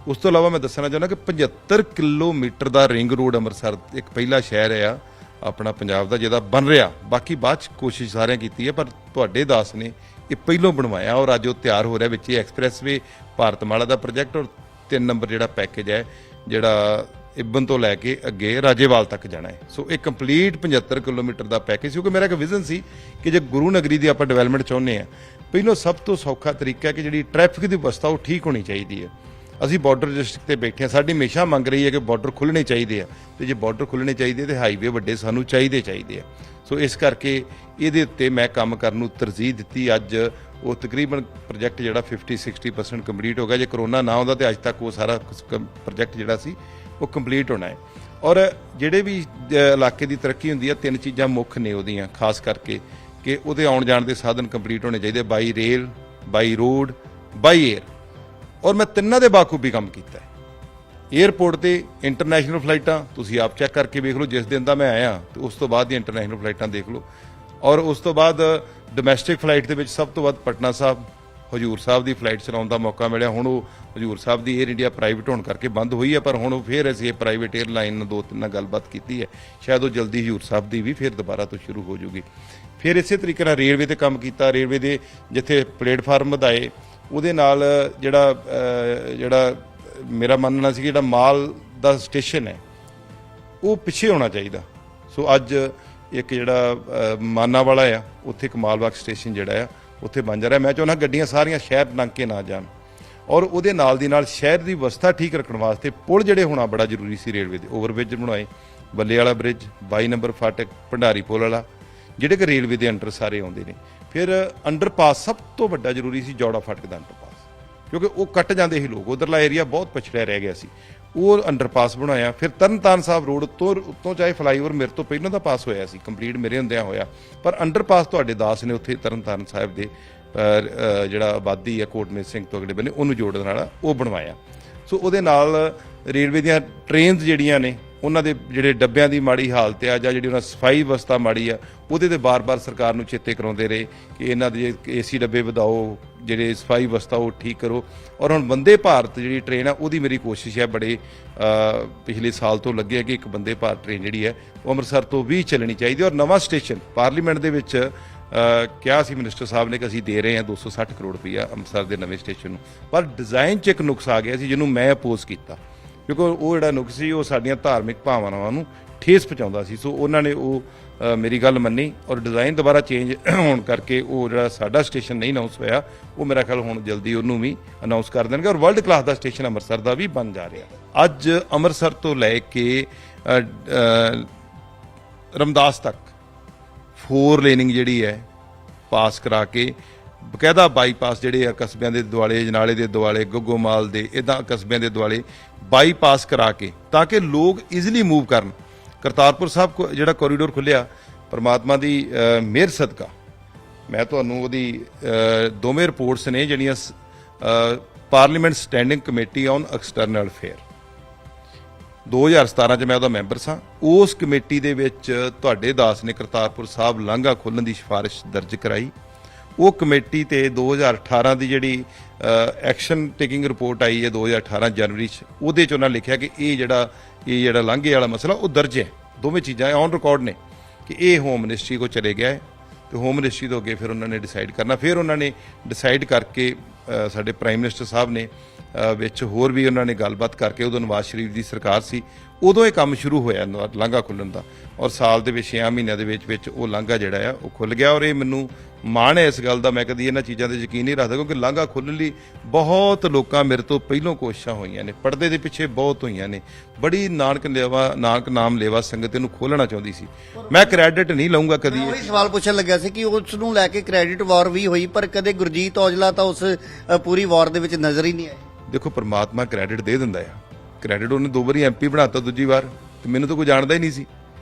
ਉਸ ਤੋਂ ਇਲਾਵਾ ਮੈਂ ਦੱਸਣਾ ਚਾਹੁੰਦਾ ਕਿ 75 ਕਿਲੋਮੀਟਰ ਦਾ ਰਿੰਗ ਰੋਡ ਅੰਮ੍ਰਿਤਸਰ ਇੱਕ ਪਹਿਲਾ ਸ਼ਹਿਰ ਆ ਆਪਣਾ ਪੰਜਾਬ ਦਾ ਜਿਹਦਾ ਬਣ ਰਿਹਾ। ਬਾਕੀ ਬਾਅਦ 'ਚ ਕੋਸ਼ਿਸ਼ ਸਾਰਿਆਂ ਕੀਤੀ ਹੈ, ਪਰ ਤੁਹਾਡੇ ਦਾਸ ਨੇ ਇਹ ਪਹਿਲੋਂ ਬਣਵਾਇਆ ਔਰ ਅੱਜ ਉਹ ਤਿਆਰ ਹੋ ਰਿਹਾ। ਵਿੱਚ ਇਹ ਐਕਸਪ੍ਰੈਸਵੇ ਭਾਰਤਮਾਲਾ ਦਾ ਪ੍ਰੋਜੈਕਟ ਔਰ 3 ਨੰਬਰ ਜਿਹੜਾ ਪੈਕੇਜ ਹੈ ਜਿਹੜਾ ਇਬਨ ਤੋਂ ਲੈ ਕੇ ਅੱਗੇ ਰਾਜੇਵਾਲ ਤੱਕ ਜਾਣਾ ਹੈ। ਸੋ ਇਹ ਕੰਪਲੀਟ 75 ਕਿਲੋਮੀਟਰ ਦਾ ਪੈਕੇਜ, ਕਿਉਂਕਿ ਮੇਰਾ ਇੱਕ ਵਿਜ਼ਨ ਸੀ ਕਿ ਜੇ ਗੁਰੂ ਨਗਰੀ ਦੀ ਆਪਾਂ ਡਿਵੈਲਪਮੈਂਟ ਚਾਹੁੰਦੇ ਆ, ਪਹਿਲੋਂ ਸਭ ਤੋਂ ਸੌਖਾ ਤਰੀਕਾ ਹੈ ਕਿ ਜਿਹੜੀ ਟ੍ਰੈਫਿਕ ਦੀ ਵਿਵਸਥਾ ਉਹ ਠੀਕ ਹੋਣੀ ਚਾਹੀਦੀ ਹੈ। ਅਸੀਂ ਬਾਰਡਰ ਡਿਸਟ੍ਰਿਕਟ ਤੇ ਬੈਠੇ ਹਾਂ, ਸਾਡੀ ਹਮੇਸ਼ਾ ਮੰਗ ਰਹੀ ਹੈ ਕਿ ਬਾਰਡਰ ਖੁੱਲ੍ਹਣੇ ਚਾਹੀਦੇ ਆ, ਤੇ ਜੇ ਬਾਰਡਰ ਖੁੱਲ੍ਹਣੇ ਚਾਹੀਦੇ ਤੇ ਹਾਈਵੇ ਵੱਡੇ ਸਾਨੂੰ ਚਾਹੀਦੇ ਆ। ਸੋ ਇਸ ਕਰਕੇ ਇਹਦੇ ਉੱਤੇ ਮੈਂ ਕੰਮ ਕਰਨ ਨੂੰ ਤਰਜੀਹ ਦਿੱਤੀ। ਅੱਜ ਉਹ ਤਕਰੀਬਨ ਪ੍ਰੋਜੈਕਟ ਜਿਹੜਾ 50-60% ਕੰਪਲੀਟ ਹੋ ਗਿਆ। ਜੇ ਕਰੋਨਾ ਨਾ ਆਉਂਦਾ ਤੇ ਅੱਜ ਤੱਕ ਉਹ ਸਾਰਾ ਪ੍ਰੋਜੈਕਟ ਜਿਹੜਾ ਸੀ ਉਹ ਕੰਪਲੀਟ ਹੋਣਾ ਹੈ। ਔਰ ਜਿਹੜੇ ਵੀ ਇਲਾਕੇ ਦੀ ਤਰੱਕੀ ਹੁੰਦੀ ਹੈ, 3 ਚੀਜ਼ਾਂ ਮੁੱਖ ਨੇ ਉਹਦੀਆਂ, ਖਾਸ ਕਰਕੇ ਕਿ ਉਹਦੇ ਆਉਣ ਜਾਣ ਦੇ ਸਾਧਨ ਕੰਪਲੀਟ ਹੋਣੇ ਚਾਹੀਦੇ, by rail, by road, by air. ਔਰ ਮੈਂ ਤਿੰਨਾਂ ਦੇ ਬਾਖੂਬੀ ਕੰਮ ਕੀਤਾ ਹੈ। ਏਅਰਪੋਰਟ ਤੇ ਇੰਟਰਨੈਸ਼ਨਲ ਫਲਾਈਟਾਂ ਤੁਸੀਂ ਆਪ ਚੈੱਕ ਕਰਕੇ ਵੇਖ ਲਓ, ਜਿਸ ਦਿਨ ਦਾ ਮੈਂ ਆਇਆ ਤੇ ਉਸ ਤੋਂ ਬਾਅਦ ਦੀ ਇੰਟਰਨੈਸ਼ਨਲ ਫਲਾਈਟਾਂ ਦੇਖ ਲਓ। ਔਰ ਉਸ ਤੋਂ ਬਾਅਦ ਡੋਮੈਸਟਿਕ ਫਲਾਈਟ ਦੇ ਵਿੱਚ ਸਭ ਤੋਂ ਵੱਧ ਪਟਨਾ ਸਾਹਿਬ, ਹਜੂਰ ਸਾਹਿਬ ਦੀ ਫਲਾਈਟ ਚਲਾਉਣ ਦਾ ਮੌਕਾ ਮਿਲਿਆ। ਹੁਣ ਉਹ ਹਜੂਰ ਸਾਹਿਬ ਦੀ ਏਅਰ ਇੰਡੀਆ ਪ੍ਰਾਈਵੇਟ ਹੋਣ ਕਰਕੇ ਬੰਦ ਹੋਈ ਹੈ, ਪਰ ਹੁਣ ਉਹ ਫਿਰ ਅਸੀਂ ਇਹ ਪ੍ਰਾਈਵੇਟ ਏਅਰਲਾਈਨ ਨਾਲ 2-3 ਨਾਲ ਗੱਲਬਾਤ ਕੀਤੀ ਹੈ, ਸ਼ਾਇਦ ਉਹ ਜਲਦੀ ਹਜੂਰ ਸਾਹਿਬ ਦੀ ਵੀ ਫਿਰ ਦੁਬਾਰਾ ਤੋਂ ਸ਼ੁਰੂ ਹੋ ਜੂਗੀ। ਫਿਰ ਇਸੇ ਤਰੀਕੇ ਨਾਲ ਰੇਲਵੇ ਤੇ ਕੰਮ ਕੀਤਾ। ਰੇਲਵੇ ਦੇ ਜਿੱਥੇ ਪਲੇਟਫਾਰਮ ਵਧਾਏ, ਉਹਦੇ ਨਾਲ ਜਿਹੜਾ ਮੇਰਾ ਮੰਨਣਾ ਸੀ ਕਿ ਜਿਹੜਾ ਮਾਲ ਦਾ ਸਟੇਸ਼ਨ ਹੈ ਉਹ ਪਿੱਛੇ ਹੋਣਾ ਚਾਹੀਦਾ। ਸੋ ਅੱਜ ਇੱਕ ਜਿਹੜਾ ਮਾਨਾ ਵਾਲਾ ਆ, ਉੱਥੇ ਇੱਕ ਮਾਲਬਾਗ ਸਟੇਸ਼ਨ ਜਿਹੜਾ ਆ ਉੱਥੇ ਬਣ ਜਾ ਰਿਹਾ। ਮੈਂ ਚਾਹੁੰਦਾ ਗੱਡੀਆਂ ਸਾਰੀਆਂ ਸ਼ਹਿਰ ਲੰਘ ਕੇ ਨਾ ਜਾਣ, ਔਰ ਉਹਦੇ ਨਾਲ ਦੀ ਨਾਲ ਸ਼ਹਿਰ ਦੀ ਵਿਵਸਥਾ ਠੀਕ ਰੱਖਣ ਵਾਸਤੇ ਪੁਲ ਜਿਹੜੇ ਹੋਣਾ ਬੜਾ ਜ਼ਰੂਰੀ ਸੀ। ਰੇਲਵੇ ਦੇ ਓਵਰਬ੍ਰਿਜ ਬਣਾਏ, ਬੱਲੇ ਵਾਲਾ ਬ੍ਰਿਜ, 22 ਨੰਬਰ ਫਾਟਕ, ਭੰਡਾਰੀ ਪੁਲ ਵਾਲਾ, ਜਿਹੜੇ ਕਿ ਰੇਲਵੇ ਦੇ ਅੰਡਰ ਸਾਰੇ ਆਉਂਦੇ ਨੇ। ਫਿਰ ਅੰਡਰਪਾਸ ਸਭ ਤੋਂ ਵੱਡਾ ਜ਼ਰੂਰੀ ਸੀ, ਜੌੜਾ ਫਾਟਕ ਦਾ ਅੰਡਰਪਾਸ, ਕਿਉਂਕਿ ਉਹ ਕੱਟ ਜਾਂਦੇ ਸੀ ਲੋਕ, ਉਧਰਲਾ ਏਰੀਆ ਬਹੁਤ ਪਛੜਿਆ ਰਹਿ ਗਿਆ ਸੀ। ਉਹ ਅੰਡਰਪਾਸ ਬਣਾਇਆ। ਫਿਰ ਤਰਨਤਾਰਨ ਸਾਹਿਬ ਰੋਡ ਉੱਤੋਂ ਚਾਹੇ ਫਲਾਈਓਵਰ ਮੇਰੇ ਤੋਂ ਪਹਿਲਾਂ ਦਾ ਪਾਸ ਹੋਇਆ ਸੀ, ਕੰਪਲੀਟ ਮੇਰੇ ਹੁੰਦਿਆਂ ਹੋਇਆ, ਪਰ ਅੰਡਰਪਾਸ ਤੁਹਾਡੇ ਦਾਸ ਨੇ ਉੱਥੇ ਤਰਨਤਾਰਨ ਸਾਹਿਬ ਦੇ ਜਿਹੜਾ ਆਬਾਦੀ ਹੈ ਕੋਟਮੇਲ ਸਿੰਘ ਤੋਂ ਅਗਲੇ ਬੰਨੇ ਉਹਨੂੰ ਜੋੜਨ ਵਾਲਾ ਉਹ ਬਣਵਾਇਆ। ਸੋ ਉਹਦੇ ਨਾਲ ਰੇਲਵੇ ਦੀਆਂ ਟ੍ਰੇਨਸ ਜਿਹੜੀਆਂ ਨੇ ਉਹਨਾਂ ਦੇ ਜਿਹੜੇ ਡੱਬਿਆਂ ਦੀ ਮਾੜੀ ਹਾਲਤ ਆ ਜਾਂ ਜਿਹੜੀ ਉਹਨਾਂ ਸਫਾਈ ਵਿਵਸਥਾ ਮਾੜੀ ਆ, ਉਹਦੇ ਤੇ ਬਾਰ-ਬਾਰ ਸਰਕਾਰ ਨੂੰ ਚੇਤੇ ਕਰਾਉਂਦੇ ਰਹੇ ਕਿ ਇਹਨਾਂ ਦੇ ਏਸੀ ਡੱਬੇ ਵਧਾਓ, ਜਿਹੜੇ ਸਫਾਈ ਵਿਵਸਥਾ ਉਹ ਠੀਕ ਕਰੋ। ਔਰ ਹੁਣ ਵੰਦੇ ਭਾਰਤ ਜਿਹੜੀ ਟ੍ਰੇਨ ਆ ਉਹਦੀ ਮੇਰੀ ਕੋਸ਼ਿਸ਼ ਹੈ ਬੜੇ ਪਿਛਲੇ ਸਾਲ ਤੋਂ ਲੱਗੇ ਕਿ ਇੱਕ ਵੰਦੇ ਭਾਰਤ ਟ੍ਰੇਨ ਜਿਹੜੀ ਹੈ ਉਹ ਅੰਮ੍ਰਿਤਸਰ ਤੋਂ ਵੀ ਚੱਲਣੀ ਚਾਹੀਦੀ। ਔਰ ਨਵਾਂ ਸਟੇਸ਼ਨ ਪਾਰਲੀਮੈਂਟ ਦੇ ਵਿੱਚ ਕਿਹਾ ਸੀ ਮਿਨਿਸਟਰ ਸਾਹਿਬ ਨੇ ਕਿ ਅਸੀਂ ਦੇ ਰਹੇ ਹਾਂ 260 ਕਰੋੜ ਰੁਪਈਆ ਅੰਮ੍ਰਿਤਸਰ ਦੇ ਨਵੇਂ ਸਟੇਸ਼ਨ ਨੂੰ, ਪਰ ਡਿਜ਼ਾਈਨ 'ਚ ਇੱਕ ਨੁਕਸ ਆ ਗਿਆ ਸੀ ਜਿਹਨੂੰ ਮੈਂ ਅਪੋਜ਼ ਕੀਤਾ, ਕਿਉਂਕਿ ਉਹ ਜਿਹੜਾ ਨੁਕਸ ਸੀ ਉਹ ਸਾਡੀਆਂ ਧਾਰਮਿਕ ਭਾਵਨਾਵਾਂ ਨੂੰ ਠੇਸ ਪਹੁੰਚਾਉਂਦਾ ਸੀ। ਸੋ ਉਹਨਾਂ ਨੇ ਉਹ ਮੇਰੀ ਗੱਲ ਮੰਨੀ ਔਰ ਡਿਜ਼ਾਈਨ ਦੁਬਾਰਾ ਚੇਂਜ ਹੋਣ ਕਰਕੇ ਉਹ ਜਿਹੜਾ ਸਾਡਾ ਸਟੇਸ਼ਨ ਨਹੀਂ ਅਨਾਉਂਸ ਹੋਇਆ, ਉਹ ਮੇਰਾ ਖਿਆਲ ਹੁਣ ਜਲਦੀ ਉਹਨੂੰ ਵੀ ਅਨਾਉਂਸ ਕਰ ਦੇਣਗੇ ਔਰ ਵਰਲਡ ਕਲਾਸ ਦਾ ਸਟੇਸ਼ਨ ਅੰਮ੍ਰਿਤਸਰ ਦਾ ਵੀ ਬਣ ਜਾ ਰਿਹਾ। ਅੱਜ ਅੰਮ੍ਰਿਤਸਰ ਤੋਂ ਲੈ ਕੇ ਰਮਦਾਸ ਤੱਕ 4 ਲੇਨਿੰਗ ਜਿਹੜੀ ਹੈ ਪਾਸ ਕਰਾ ਕੇ, ਬਕਾਇਦਾ ਬਾਈਪਾਸ ਜਿਹੜੇ ਆ ਕਸਬਿਆਂ ਦੇ ਦੁਆਲੇ, ਜਨਾਲੇ ਦੇ ਦੁਆਲੇ, ਗੱਗੋਮਾਲ ਦੇ, ਇੱਦਾਂ ਕਸਬਿਆਂ ਦੇ ਦੁਆਲੇ ਬਾਈਪਾਸ ਕਰਾ ਕੇ ਤਾਂ ਕਿ ਲੋਕ ਈਜ਼ੀਲੀ ਮੂਵ ਕਰਨ। ਕਰਤਾਰਪੁਰ ਸਾਹਿਬ ਜਿਹੜਾ ਕੋਰੀਡੋਰ ਖੁੱਲਿਆ ਪਰਮਾਤਮਾ ਦੀ ਮਿਹਰ ਸਦਕਾ, ਮੈਂ ਤੁਹਾਨੂੰ ਉਹਦੀ ਦੋਵੇਂ ਰਿਪੋਰਟਸ ਨੇ ਜਿਹੜੀਆਂ parliament standing committee on external affair 2017 'ਚ ਮੈਂ ਉਹਦਾ ਮੈਂਬਰ ਸਾਂ। ਉਸ ਕਮੇਟੀ ਦੇ ਵਿੱਚ ਤੁਹਾਡੇ ਦਾਸ ਨੇ ਕਰਤਾਰਪੁਰ ਸਾਹਿਬ ਲਾਂਘਾ ਖੋਲ੍ਹਣ ਦੀ ਸਿਫਾਰਿਸ਼ ਦਰਜ ਕਰਾਈ। ਉਹ ਕਮੇਟੀ ਤੇ 2018 ਦੀ ਜਿਹੜੀ ਐਕਸ਼ਨ ਟੇਕਿੰਗ ਰਿਪੋਰਟ ਆਈ ਹੈ 2018 ਜਨਵਰੀ 'ਚ, ਉਹਦੇ 'ਚ ਉਹਨਾਂ ਲਿਖਿਆ ਕਿ ਇਹ ਜਿਹੜਾ ਲਾਂਘੇ ਵਾਲਾ ਮਸਲਾ ਉਹ ਦਰਜ ਹੈ, ਦੋਵੇਂ ਚੀਜ਼ਾਂ ਔਨ ਰਿਕਾਰਡ ਨੇ ਕਿ ਇਹ ਹੋਮ ਮਿਨਿਸਟਰੀ ਕੋ ਚਲੇ ਗਿਆ ਹੈ ਤੇ ਹੋਮ ਮਿਨਿਸਟਰੀ ਤੋਂ ਅੱਗੇ ਫਿਰ ਉਹਨਾਂ ਨੇ ਡਿਸਾਈਡ ਕਰਨਾ। ਫਿਰ ਉਹਨਾਂ ਨੇ ਡਿਸਾਈਡ ਕਰਕੇ ਸਾਡੇ ਪ੍ਰਾਈਮ ਮਿਨਿਸਟਰ ਸਾਹਿਬ ਨੇ ਵਿੱਚ ਹੋਰ ਵੀ ਉਹਨਾਂ ਨੇ ਗੱਲਬਾਤ ਕਰਕੇ, ਉਦੋਂ ਨਵਾਜ਼ ਸ਼ਰੀਫ ਦੀ ਸਰਕਾਰ ਸੀ, ਉਦੋਂ ਇਹ ਕੰਮ ਸ਼ੁਰੂ ਹੋਇਆ ਲਾਂਘਾ ਖੁੱਲ੍ਹਣ ਦਾ ਔਰ ਸਾਲ ਦੇ ਵਿੱਚ 6 ਮਹੀਨਿਆਂ ਦੇ ਵਿੱਚ ਉਹ ਲਾਂਘਾ ਜਿਹੜਾ ਆ ਉਹ ਖੁੱਲ੍ਹ ਗਿਆ। ਔਰ ਇਹ ਮੈਨੂੰ ਮਾਣ ਹੈ ਇਸ ਗੱਲ ਦਾ, ਮੈਂ ਕਦੀ ਇਹਨਾਂ ਚੀਜ਼ਾਂ ਤੇ ਯਕੀਨ ਨਹੀਂ ਰੱਖਦਾ ਕਿਉਂਕਿ ਲਾਂਘਾ ਖੁੱਲ੍ਹਣ ਲਈ ਬਹੁਤ ਲੋਕਾਂ ਮੇਰੇ ਤੋਂ ਪਹਿਲੋਂ ਕੋਸ਼ਿਸ਼ਾਂ ਹੋਈਆਂ ਨੇ, ਪਰਦੇ ਦੇ ਪਿੱਛੇ ਬਹੁਤ ਹੋਈਆਂ ਨੇ, ਬੜੀ ਨਾਨਕ ਨਾਮ ਲੇਵਾ ਸੰਗਤ ਇਹਨੂੰ ਖੋਲ੍ਹਣਾ ਚਾਹੁੰਦੀ ਸੀ। ਮੈਂ ਕ੍ਰੈਡਿਟ ਨਹੀਂ ਲਊਂਗਾ ਕਦੀ। ਉਹੀ ਸਵਾਲ ਪੁੱਛਣ ਲੱਗਿਆ ਸੀ ਕਿ ਉਸ ਨੂੰ ਲੈ ਕੇ ਕ੍ਰੈਡਿਟ ਵਾਰ ਵੀ ਹੋਈ, ਪਰ ਕਦੇ ਗੁਰਜੀਤ ਔਜਲਾ ਤਾਂ ਉਸ ਪੂਰੀ ਵਾਰ ਦੇ ਵਿੱਚ ਨਜ਼ਰ ਹੀ ਨਹੀਂ ਆਏ। ਦੇਖੋ ਪਰਮਾਤਮਾ ਕ੍ਰੈਡਿਟ ਦੇ ਦਿੰਦਾ ਆ, ਕ੍ਰੈਡਿਟ ਉਹਨੇ 2 ਵਾਰੀ MP ਬਣਾਤਾ, ਦੂਜੀ ਵਾਰ ਤੇ ਮੈਨੂੰ ਤਾਂ ਕੋਈ ਜਾਣਦਾ ਹੀ ਨਹੀਂ ਸੀ।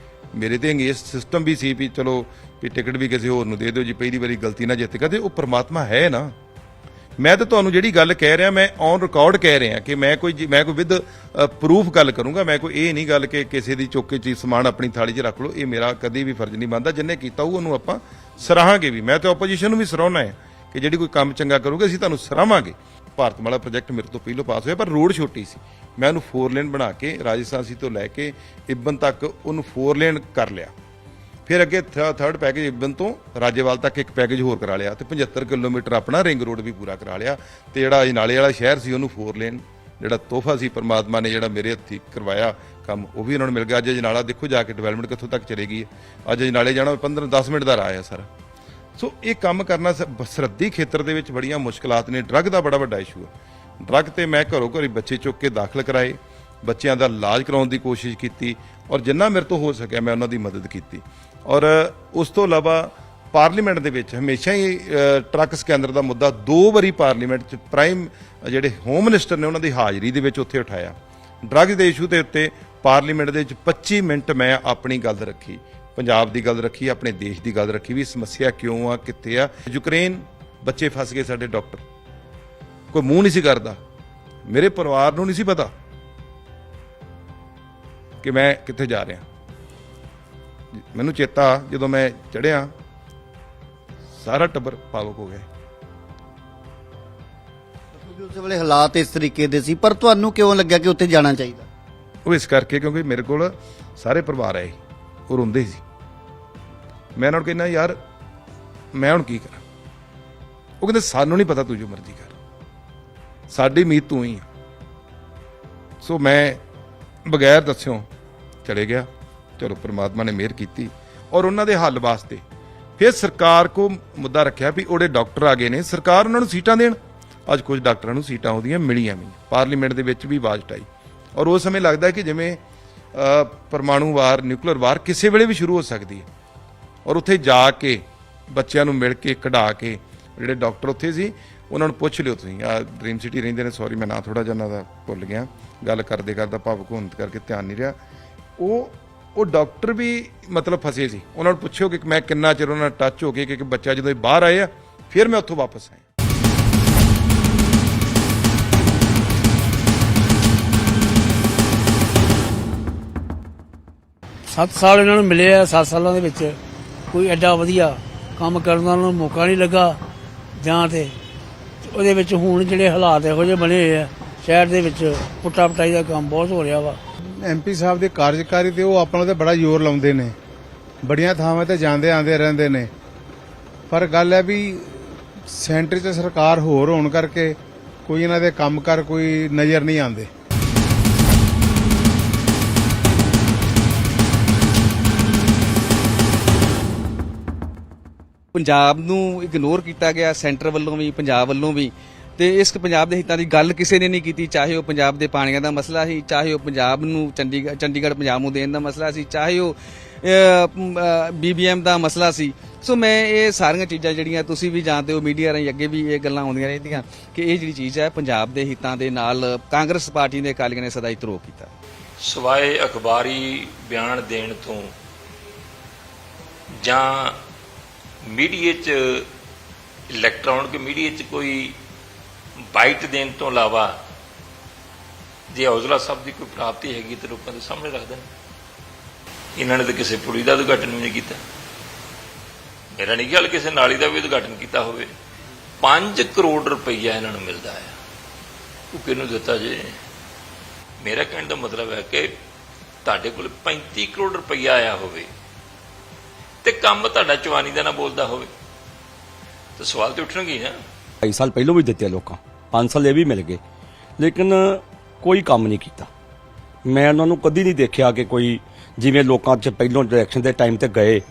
ਮੇਰੇ ਤੇ ਅੰਗੇਜ ਸਿਸਟਮ ਵੀ ਸੀ ਵੀ ਚਲੋ ਵੀ ਟਿਕਟ ਵੀ ਕਿਸੇ ਹੋਰ ਨੂੰ ਦੇ ਦਿਓ ਜੀ, ਪਹਿਲੀ ਵਾਰੀ ਗਲਤੀ ਨਾਲ ਜਿੱਤ ਕੇ, ਉਹ ਪ੍ਰਮਾਤਮਾ ਹੈ ਨਾ। ਮੈਂ ਤਾਂ ਤੁਹਾਨੂੰ ਜਿਹੜੀ ਗੱਲ ਕਹਿ ਰਿਹਾ, ਮੈਂ ਔਨ ਰਿਕਾਰਡ ਕਹਿ ਰਿਹਾ ਕਿ ਮੈਂ ਕੋਈ ਵਿਦ ਪ੍ਰੂਫ ਗੱਲ ਕਰੂੰਗਾ। ਮੈਂ ਕੋਈ ਇਹ ਨਹੀਂ ਗੱਲ ਕਿ ਕਿਸੇ ਦੀ ਚੁੱਕ ਕੇ ਚੀਜ਼ ਸਮਾਨ ਆਪਣੀ ਥਾਲੀ 'ਚ ਰੱਖ ਲਓ, ਇਹ ਮੇਰਾ ਕਦੀ ਵੀ ਫਰਜ਼ ਨਹੀਂ ਬਣਦਾ। ਜਿੰਨੇ ਕੀਤਾ ਹੋਊ ਉਹਨੂੰ ਆਪਾਂ ਸਰਾਹਾਂਗੇ ਵੀ। ਮੈਂ ਤਾਂ ਆਪੋਜੀਸ਼ਨ ਨੂੰ ਵੀ ਸਰਾਹੁੰਦਾ ਹੈ ਕਿ ਜਿਹੜੀ ਕੋਈ ਕੰਮ ਚੰਗਾ ਕਰੂਗੇ ਅਸੀਂ ਤੁਹਾਨੂੰ ਸਰਾਹਾਂਗੇ। ਭਾਰਤਮਾਲਾ ਪ੍ਰੋਜੈਕਟ ਮੇਰੇ ਤੋਂ ਪਹਿਲਾਂ ਪਾਸ ਹੋਇਆ, ਪਰ ਰੋਡ ਛੋਟੀ ਸੀ। ਮੈਂ ਉਹਨੂੰ 4 ਲੇਨ ਬਣਾ ਕੇ ਰਾਜਸਥਾਨ ਤੋਂ ਲੈ ਕੇ ਇੱਬਨ ਤੱਕ ਉਹਨੂੰ 4 ਲੇਨ ਕਰ ਲਿਆ। ਫਿਰ ਅੱਗੇ ਥਰਡ ਪੈਕੇਜ ਇੱਬਨ ਤੋਂ ਰਾਜੇਵਾਲ ਤੱਕ ਇੱਕ ਪੈਕੇਜ ਹੋਰ ਕਰਾ ਲਿਆ, ਤੇ 75 ਕਿਲੋਮੀਟਰ ਆਪਣਾ ਰਿੰਗ ਰੋਡ ਵੀ ਪੂਰਾ ਕਰਾ ਲਿਆ। ਤੇ ਜਿਹੜਾ ਅਜਨਾਲੇ ਵਾਲਾ ਸ਼ਹਿਰ ਸੀ ਉਹਨੂੰ 4 ਲੇਨ, ਜਿਹੜਾ ਤੋਹਫਾ ਸੀ ਪਰਮਾਤਮਾ ਨੇ ਜਿਹੜਾ ਮੇਰੇ ਹੱਥੀਂ ਕਰਵਾਇਆ ਕੰਮ, ਉਹ ਵੀ ਉਹਨਾਂ ਨੂੰ ਮਿਲ ਗਿਆ। ਅੱਜ ਅਜਨਾਲਾ ਦੇਖੋ ਜਾ ਕੇ ਡਿਵੈਲਪਮੈਂਟ ਕਿੱਥੋਂ ਤੱਕ ਚਲੇ ਗਈ ਹੈ। ਅੱਜ ਅਜਨਾਲੇ ਜਾਣਾ 15-10 ਮਿੰਟ ਦਾ ਰਾਹ ਹੈ ਸਾਰਾ। ਸੋ ਇਹ ਕੰਮ ਕਰਨਾ ਸਰਹੱਦੀ ਖੇਤਰ ਦੇ ਵਿੱਚ ਬੜੀਆਂ ਮੁਸ਼ਕਲਾਤ ਨੇ। ਡਰੱਗ ਦਾ ਬੜਾ ਵੱਡਾ ਇਸ਼ੂ ਹੈ। ਡਰੱਗ ਤੇ ਮੈਂ ਘਰੋਂ ਘਰੀ ਬੱਚੇ ਚੁੱਕ ਕੇ ਦਾਖਲ ਕਰਾਏ, ਬੱਚਿਆਂ ਦਾ ਇਲਾਜ ਕਰਾਉਣ ਦੀ ਕੋਸ਼ਿਸ਼ ਕੀਤੀ, ਔਰ ਜਿੰਨਾ ਮੇਰੇ ਤੋਂ ਹੋ ਸਕਿਆ ਮੈਂ ਉਹਨਾਂ ਦੀ ਮਦਦ ਕੀਤੀ। ਔਰ ਉਸ ਤੋਂ ਇਲਾਵਾ ਪਾਰਲੀਮੈਂਟ ਦੇ ਵਿੱਚ ਹਮੇਸ਼ਾ ਹੀ ਟਰੱਕ ਸਕੈਨਰ ਦਾ ਮੁੱਦਾ 2 ਵਾਰੀ ਪਾਰਲੀਮੈਂਟ 'ਚ ਪ੍ਰਾਈਮ ਜਿਹੜੇ ਹੋਮ ਮਿਨਿਸਟਰ ਨੇ ਉਹਨਾਂ ਦੀ ਹਾਜ਼ਰੀ ਦੇ ਵਿੱਚ ਉੱਥੇ ਉਠਾਇਆ। ਡਰੱਗ ਦੇ ਇਸ਼ੂ ਦੇ ਉੱਤੇ ਪਾਰਲੀਮੈਂਟ ਦੇ ਵਿੱਚ 25 ਮਿੰਟ ਮੈਂ ਆਪਣੀ ਗੱਲ ਰੱਖੀ, ਪੰਜਾਬ ਦੀ ਗੱਲ ਰੱਖੀ, ਆਪਣੇ ਦੇਸ਼ ਦੀ ਗੱਲ ਰੱਖੀ ਵੀ ਸਮੱਸਿਆ ਕਿਉਂ ਆ, ਕਿੱਥੇ ਆ। ਯੂਕਰੇਨ ਬੱਚੇ ਫਸ ਗਏ ਸਾਡੇ, ਡਾਕਟਰ ਕੋਈ ਮੂੰਹ ਨਹੀਂ ਸੀ ਕਰਦਾ। ਮੇਰੇ ਪਰਿਵਾਰ ਨੂੰ ਨਹੀਂ ਸੀ ਪਤਾ ਕਿ ਮੈਂ ਕਿੱਥੇ ਜਾ ਰਿਹਾ। ਮੈਨੂੰ ਚੇਤਾ ਜਦੋਂ ਮੈਂ ਚੜਿਆ, ਸਾਰਾ ਟੱਬਰ ਭਾਵੁਕ ਹੋ ਗਿਆ। ਉਸ ਵੇਲੇ ਹਾਲਾਤ ਇਸ ਤਰੀਕੇ ਦੇ ਸੀ, ਪਰ ਤੁਹਾਨੂੰ ਕਿਉਂ ਲੱਗਿਆ ਕਿ ਉੱਥੇ ਜਾਣਾ ਚਾਹੀਦਾ? ਉਹ ਇਸ ਕਰਕੇ ਕਿਉਂਕਿ ਮੇਰੇ ਕੋਲ ਸਾਰੇ ਪਰਿਵਾਰ ਆਏ, ਉਹ ਰੋਂਦੇ ਸੀ। ਮੈਂ ਉਹਨਾਂ ਨੂੰ ਕਹਿੰਦਾ ਯਾਰ ਮੈਂ ਹੁਣ ਕੀ ਕਰਾਂ। ਉਹ ਕਹਿੰਦੇ ਸਾਨੂੰ ਨਹੀਂ ਪਤਾ, ਤੂੰ ਜੋ ਮਰਜ਼ੀ ਕਰ, ਸਾਡੀ ਉਮੀਦ ਤੂੰ ਹੀ ਆ। ਸੋ ਮੈਂ ਬਗੈਰ ਦੱਸਿਓ ਚਲੇ ਗਿਆ। ਚਲੋ ਪ੍ਰਮਾਤਮਾ ਨੇ ਮਿਹਰ ਕੀਤੀ, ਔਰ ਉਹਨਾਂ ਦੇ ਹੱਲ ਵਾਸਤੇ ਫਿਰ ਸਰਕਾਰ ਕੋ ਮੁੱਦਾ ਰੱਖਿਆ ਵੀ ਉਹਦੇ ਡਾਕਟਰ ਆ ਗਏ ਨੇ, ਸਰਕਾਰ ਉਹਨਾਂ ਨੂੰ ਸੀਟਾਂ ਦੇਣ। ਅੱਜ ਕੁਝ ਡਾਕਟਰਾਂ ਨੂੰ ਸੀਟਾਂ ਉਹਦੀਆਂ ਮਿਲੀਆਂ ਵੀ, ਪਾਰਲੀਮੈਂਟ ਦੇ ਵਿੱਚ ਵੀ ਆਵਾਜ਼ ਉਠਾਈ। ਔਰ ਉਸ ਸਮੇਂ ਲੱਗਦਾ ਕਿ ਜਿਵੇਂ ਪਰਮਾਣੂ ਵਾਰ, ਨਿਊਕਲੀਅਰ ਵਾਰ ਕਿਸੇ ਵੇਲੇ ਵੀ ਸ਼ੁਰੂ ਹੋ ਸਕਦੀ ਹੈ। ਔਰ ਉੱਥੇ ਜਾ ਕੇ ਬੱਚਿਆਂ ਨੂੰ ਮਿਲ ਕੇ ਕਢਾ ਕੇ, ਜਿਹੜੇ ਡਾਕਟਰ ਉੱਥੇ ਸੀ ਉਹਨਾਂ ਨੂੰ ਪੁੱਛ ਲਿਓ ਤੁਸੀਂ। ਆ ਡ੍ਰੀਮ ਸਿਟੀ ਰਹਿੰਦੇ ਨੇ, ਸੌਰੀ ਮੈਂ ਨਾਂ ਥੋੜਾ ਜਿਹਾ ਉਹਨਾਂ ਦਾ ਭੁੱਲ ਗਿਆ, ਗੱਲ ਕਰਦੇ ਕਰਦਾ ਭਾਵੁਕ ਹੋਣ ਕਰਕੇ ਧਿਆਨ ਨਹੀਂ ਰਿਹਾ। ਉਹ ਡਾਕਟਰ ਵੀ ਮਤਲਬ ਫਸੇ ਸੀ। ਉਹਨਾਂ ਨੂੰ ਪੁੱਛਿਓ ਕਿ ਮੈਂ ਕਿੰਨਾ ਚਿਰ ਉਹਨਾਂ ਨਾਲ ਟੱਚ ਹੋ ਕੇ ਕਿ ਬੱਚਾ ਜਦੋਂ ਬਾਹਰ ਆਏ ਆ ਫਿਰ ਮੈਂ ਉੱਥੋਂ ਵਾਪਸ ਆਇਆ। सत्त साल ਇਹਨਾਂ ਨੂੰ ਮਿਲੇ ਆ। 7 ਸਾਲਾਂ ਦੇ ਵਿੱਚ ਕੋਈ ਐਡਾ ਵਧੀਆ ਕੰਮ ਕਰਨ ਦਾ ਉਹਨਾਂ ਨੂੰ ਮੌਕਾ ਨਹੀਂ ਲੱਗਾ ਜਾਂ ਤੇ ਉਹਦੇ ਵਿੱਚ ਹੁਣ ਜਿਹੜੇ ਹਾਲਾਤ ਇਹੋ ਜਿਹੇ ਬਣੇ ਹੋਏ ਆ ਸ਼ਹਿਰ ਦੇ ਵਿੱਚ, ਪੁੱਟਾ ਪਟਾਈ ਦਾ ਕੰਮ ਬਹੁਤ ਹੋ ਰਿਹਾ ਵਾ। ਐਮਪੀ ਸਾਹਿਬ ਦੇ ਕਾਰਜਕਾਰੀ ਤੇ ਉਹ ਆਪਣਾ ਤੇ ਬੜਾ ਜ਼ੋਰ ਲਾਉਂਦੇ ਨੇ, ਬੜੀਆਂ ਥਾਵਾਂ ਤੇ ਜਾਂਦੇ ਆਉਂਦੇ ਰਹਿੰਦੇ ਨੇ, ਪਰ ਗੱਲ ਹੈ ਵੀ ਸੈਂਟਰ 'ਚ ਸਰਕਾਰ ਹੋਰ ਹੋਣ ਕਰਕੇ ਕੋਈ ਇਹਨਾਂ ਦੇ ਕੰਮ ਕਰ ਕੋਈ ਨਜ਼ਰ ਨਹੀਂ ਆਉਂਦੇ। ਪੰਜਾਬ ਨੂੰ ਇਗਨੋਰ ਕੀਤਾ ਗਿਆ, ਸੈਂਟਰ ਵੱਲੋਂ ਵੀ ਪੰਜਾਬ ਵੱਲੋਂ ਵੀ, ਤੇ ਇਸ ਪੰਜਾਬ ਦੇ ਹਿੱਤਾਂ ਦੀ ਗੱਲ ਕਿਸੇ ਨੇ ਨਹੀਂ ਕੀਤੀ। ਚਾਹੇ ਉਹ ਪੰਜਾਬ ਦੇ ਪਾਣੀਆਂ ਦਾ ਮਸਲਾ ਸੀ, ਚਾਹੇ ਉਹ ਪੰਜਾਬ ਨੂੰ ਚੰਡੀਗੜ੍ਹ ਪੰਜਾਬ ਨੂੰ ਦੇਣ ਦਾ ਮਸਲਾ ਸੀ, ਚਾਹੇ ਉਹ BBM ਦਾ ਮਸਲਾ ਸੀ। ਸੋ ਮੈਂ ਇਹ ਸਾਰੀਆਂ ਚੀਜ਼ਾਂ ਜਿਹੜੀਆਂ ਤੁਸੀਂ ਵੀ ਜਾਣਦੇ ਹੋ, ਮੀਡੀਆ ਰਾਹੀਂ ਅੱਗੇ ਵੀ ਇਹ ਗੱਲਾਂ ਆਉਂਦੀਆਂ ਰਹਿੰਦੀਆਂ ਕਿ ਇਹ ਜਿਹੜੀ ਚੀਜ਼ ਹੈ ਪੰਜਾਬ ਦੇ ਹਿੱਤਾਂ ਦੇ ਨਾਲ ਕਾਂਗਰਸ ਪਾਰਟੀ ਦੇ ਅਕਾਲੀਆਂ ਨੇ ਸਦਾ ਹੀ ਧਰੋਹ ਕੀਤਾ। ਸਵਾਏ ਅਖਬਾਰੀ ਬਿਆਨ ਦੇਣ ਤੋਂ ਜਾਂ ਮੀਡੀਆ 'ਚ, ਇਲੈਕਟ੍ਰੋਨਿਕ ਮੀਡੀਆ 'ਚ ਕੋਈ ਬਾਈਟ ਦੇਣ ਤੋਂ ਇਲਾਵਾ ਜੇ ਔਜਲਾ ਸਾਹਿਬ ਦੀ ਕੋਈ ਪ੍ਰਾਪਤੀ ਹੈਗੀ ਤਾਂ ਲੋਕਾਂ ਦੇ ਸਾਹਮਣੇ ਰੱਖ ਦੇਣ। ਇਹਨਾਂ ਨੇ ਤਾਂ ਕਿਸੇ ਪੁਲੀ ਦਾ ਉਦਘਾਟਨ ਵੀ ਨਹੀਂ ਕੀਤਾ। ਮੇਰਾ ਨਹੀਂ ਖਿਆਲ ਕਿਸੇ ਨਾਲੀ ਦਾ ਵੀ ਉਦਘਾਟਨ ਕੀਤਾ ਹੋਵੇ। 5 ਕਰੋੜ ਰੁਪਈਆ ਇਹਨਾਂ ਨੂੰ ਮਿਲਦਾ ਹੈ, ਉਹ ਕਿਹਨੂੰ ਦਿੱਤਾ ਜੇ? ਮੇਰਾ ਕਹਿਣ ਦਾ ਮਤਲਬ ਹੈ ਕਿ ਤੁਹਾਡੇ ਕੋਲ 35 ਕਰੋੜ ਰੁਪਈਆ ਆਇਆ ਹੋਵੇ ਤੇ ਕੰਮ ਤੁਹਾਡਾ ਚਵਾਨੀ ਦਾ ਨਾ ਬੋਲਦਾ ਹੋਵੇ ਤਾਂ ਸਵਾਲ ਤੇ ਉੱਠਣਗੇ ਨਾ। 2 ਸਾਲ ਪਹਿਲਾਂ ਵੀ ਦਿੱਤੇ ਲੋਕਾਂ, 5 ਸਾਲ ਇਹ ਵੀ ਮਿਲ ਗਏ, ਲੇਕਿਨ ਕੋਈ ਕੰਮ ਨਹੀਂ ਕੀਤਾ। ਮੈਂ ਉਹਨਾਂ ਨੂੰ ਕਦੀ ਨਹੀਂ ਦੇਖਿਆ ਕਿ ਕੋਈ ਜਿਵੇਂ ਲੋਕਾਂ 'ਚ ਪਹਿਲੋਂ ਇਲੈਕਸ਼ਨ ਦੇ ਟਾਈਮ ਤੇ ਗਏ।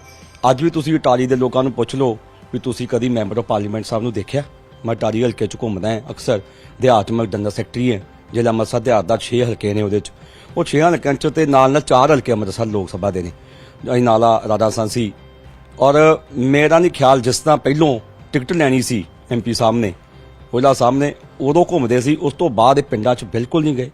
ਅੱਜ ਵੀ ਤੁਸੀਂ ਅਟਾਰੀ ਦੇ ਲੋਕਾਂ ਨੂੰ ਪੁੱਛ ਲਓ ਵੀ ਤੁਸੀਂ ਕਦੀ ਮੈਂਬਰ ਆਫ ਪਾਰਲੀਮੈਂਟ ਸਾਹਿਬ ਨੂੰ ਦੇਖਿਆ? ਮੈਂ ਅਟਾਰੀ ਹਲਕੇ 'ਚ ਘੁੰਮਦਾ ਹਾਂ ਅਕਸਰ, ਦਿਹਾਤ ਮੈਂ ਜਨਰਲ ਸੈਕਟਰੀ ਹੈ। ਜ਼ਿਲ੍ਹਾ ਅੰਮ੍ਰਿਤਸਰ ਦਿਹਾਤ ਦਾ 6 ਹਲਕੇ ਨੇ, ਉਹਦੇ 'ਚ ਉਹ 6 ਹਲਕਿਆਂ 'ਚ ਤੇ ਨਾਲ 4 ਹਲਕੇ ਅੰਮ੍ਰਿਤਸਰ ਲੋਕ ਸਭਾ ਦੇ ਨੇ, ਅਜਨਾਲਾ, ਰਾਜਾ ਸੀ। ਔਰ ਮੇਰਾ ਨਹੀਂ ਖਿਆਲ ਜਿਸ ਤਰ੍ਹਾਂ ਪਹਿਲੋਂ ਟਿਕਟ ਲੈਣੀ ਸੀ MP ਸਾਹਿਬ ਨੇ, ਔਜਲਾ ਸਾਹਿਬ ਨੇ, ਉਦੋਂ ਘੁੰਮਦੇ ਸੀ, ਉਸ ਤੋਂ ਬਾਅਦ ਇਹ ਪਿੰਡਾਂ 'ਚ ਬਿਲਕੁਲ ਨਹੀਂ ਗਏ।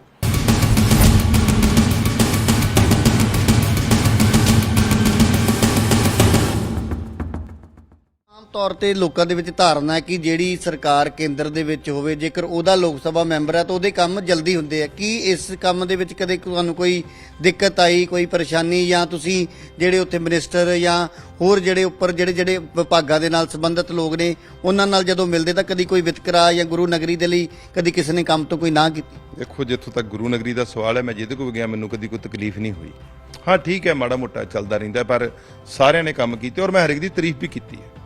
ਤੌਰ ਤੇ ਲੋਕਾਂ ਦੇ ਵਿੱਚ ਧਾਰਨਾ ਹੈ ਕਿ ਜਿਹੜੀ ਸਰਕਾਰ ਕੇਂਦਰ ਦੇ ਵਿੱਚ ਹੋਵੇ, ਜੇਕਰ ਉਹਦਾ ਲੋਕ ਸਭਾ ਮੈਂਬਰ ਹੈ ਤਾਂ ਉਹਦੇ ਕੰਮ ਜਲਦੀ ਹੁੰਦੇ ਆ। ਕੀ ਇਸ ਕੰਮ ਦੇ ਵਿੱਚ ਕਦੇ ਤੁਹਾਨੂੰ ਕੋਈ ਦਿੱਕਤ ਆਈ, ਕੋਈ ਪਰੇਸ਼ਾਨੀ, ਜਾਂ ਤੁਸੀਂ ਜਿਹੜੇ ਉੱਥੇ ਮਿਨਿਸਟਰ ਜਾਂ ਹੋਰ ਜਿਹੜੇ ਉੱਪਰ ਜਿਹੜੇ ਵਿਭਾਗਾਂ ਦੇ ਨਾਲ ਸੰਬੰਧਿਤ ਲੋਕ ਨੇ ਉਹਨਾਂ ਨਾਲ ਜਦੋਂ ਮਿਲਦੇ ਤਾਂ ਕਦੀ ਕੋਈ ਵਿਤਕਰਾ ਜਾਂ ਗੁਰੂ ਨਗਰੀ ਦੇ ਲਈ ਕਦੀ ਕਿਸੇ ਨੇ ਕੰਮ ਤੋਂ ਕੋਈ ਨਾ ਕੀਤੀ? ਦੇਖੋ, ਜਿੱਥੋਂ ਤੱਕ ਗੁਰੂ ਨਗਰੀ ਦਾ ਸਵਾਲ ਹੈ, ਮੈਂ ਜਿਹਦੇ ਕੋਲ ਗਿਆ ਮੈਨੂੰ ਕਦੀ ਕੋਈ ਤਕਲੀਫ ਨਹੀਂ ਹੋਈ। ਹਾਂ ਠੀਕ ਹੈ, ਮਾੜਾ ਮੋਟਾ ਚੱਲਦਾ ਰਹਿੰਦਾ, ਪਰ ਸਾਰਿਆਂ ਨੇ ਕੰਮ ਕੀਤੇ ਔਰ ਮੈਂ ਹਰ ਇੱਕ ਦੀ ਤਾਰੀਫ ਵੀ ਕੀਤੀ ਹੈ।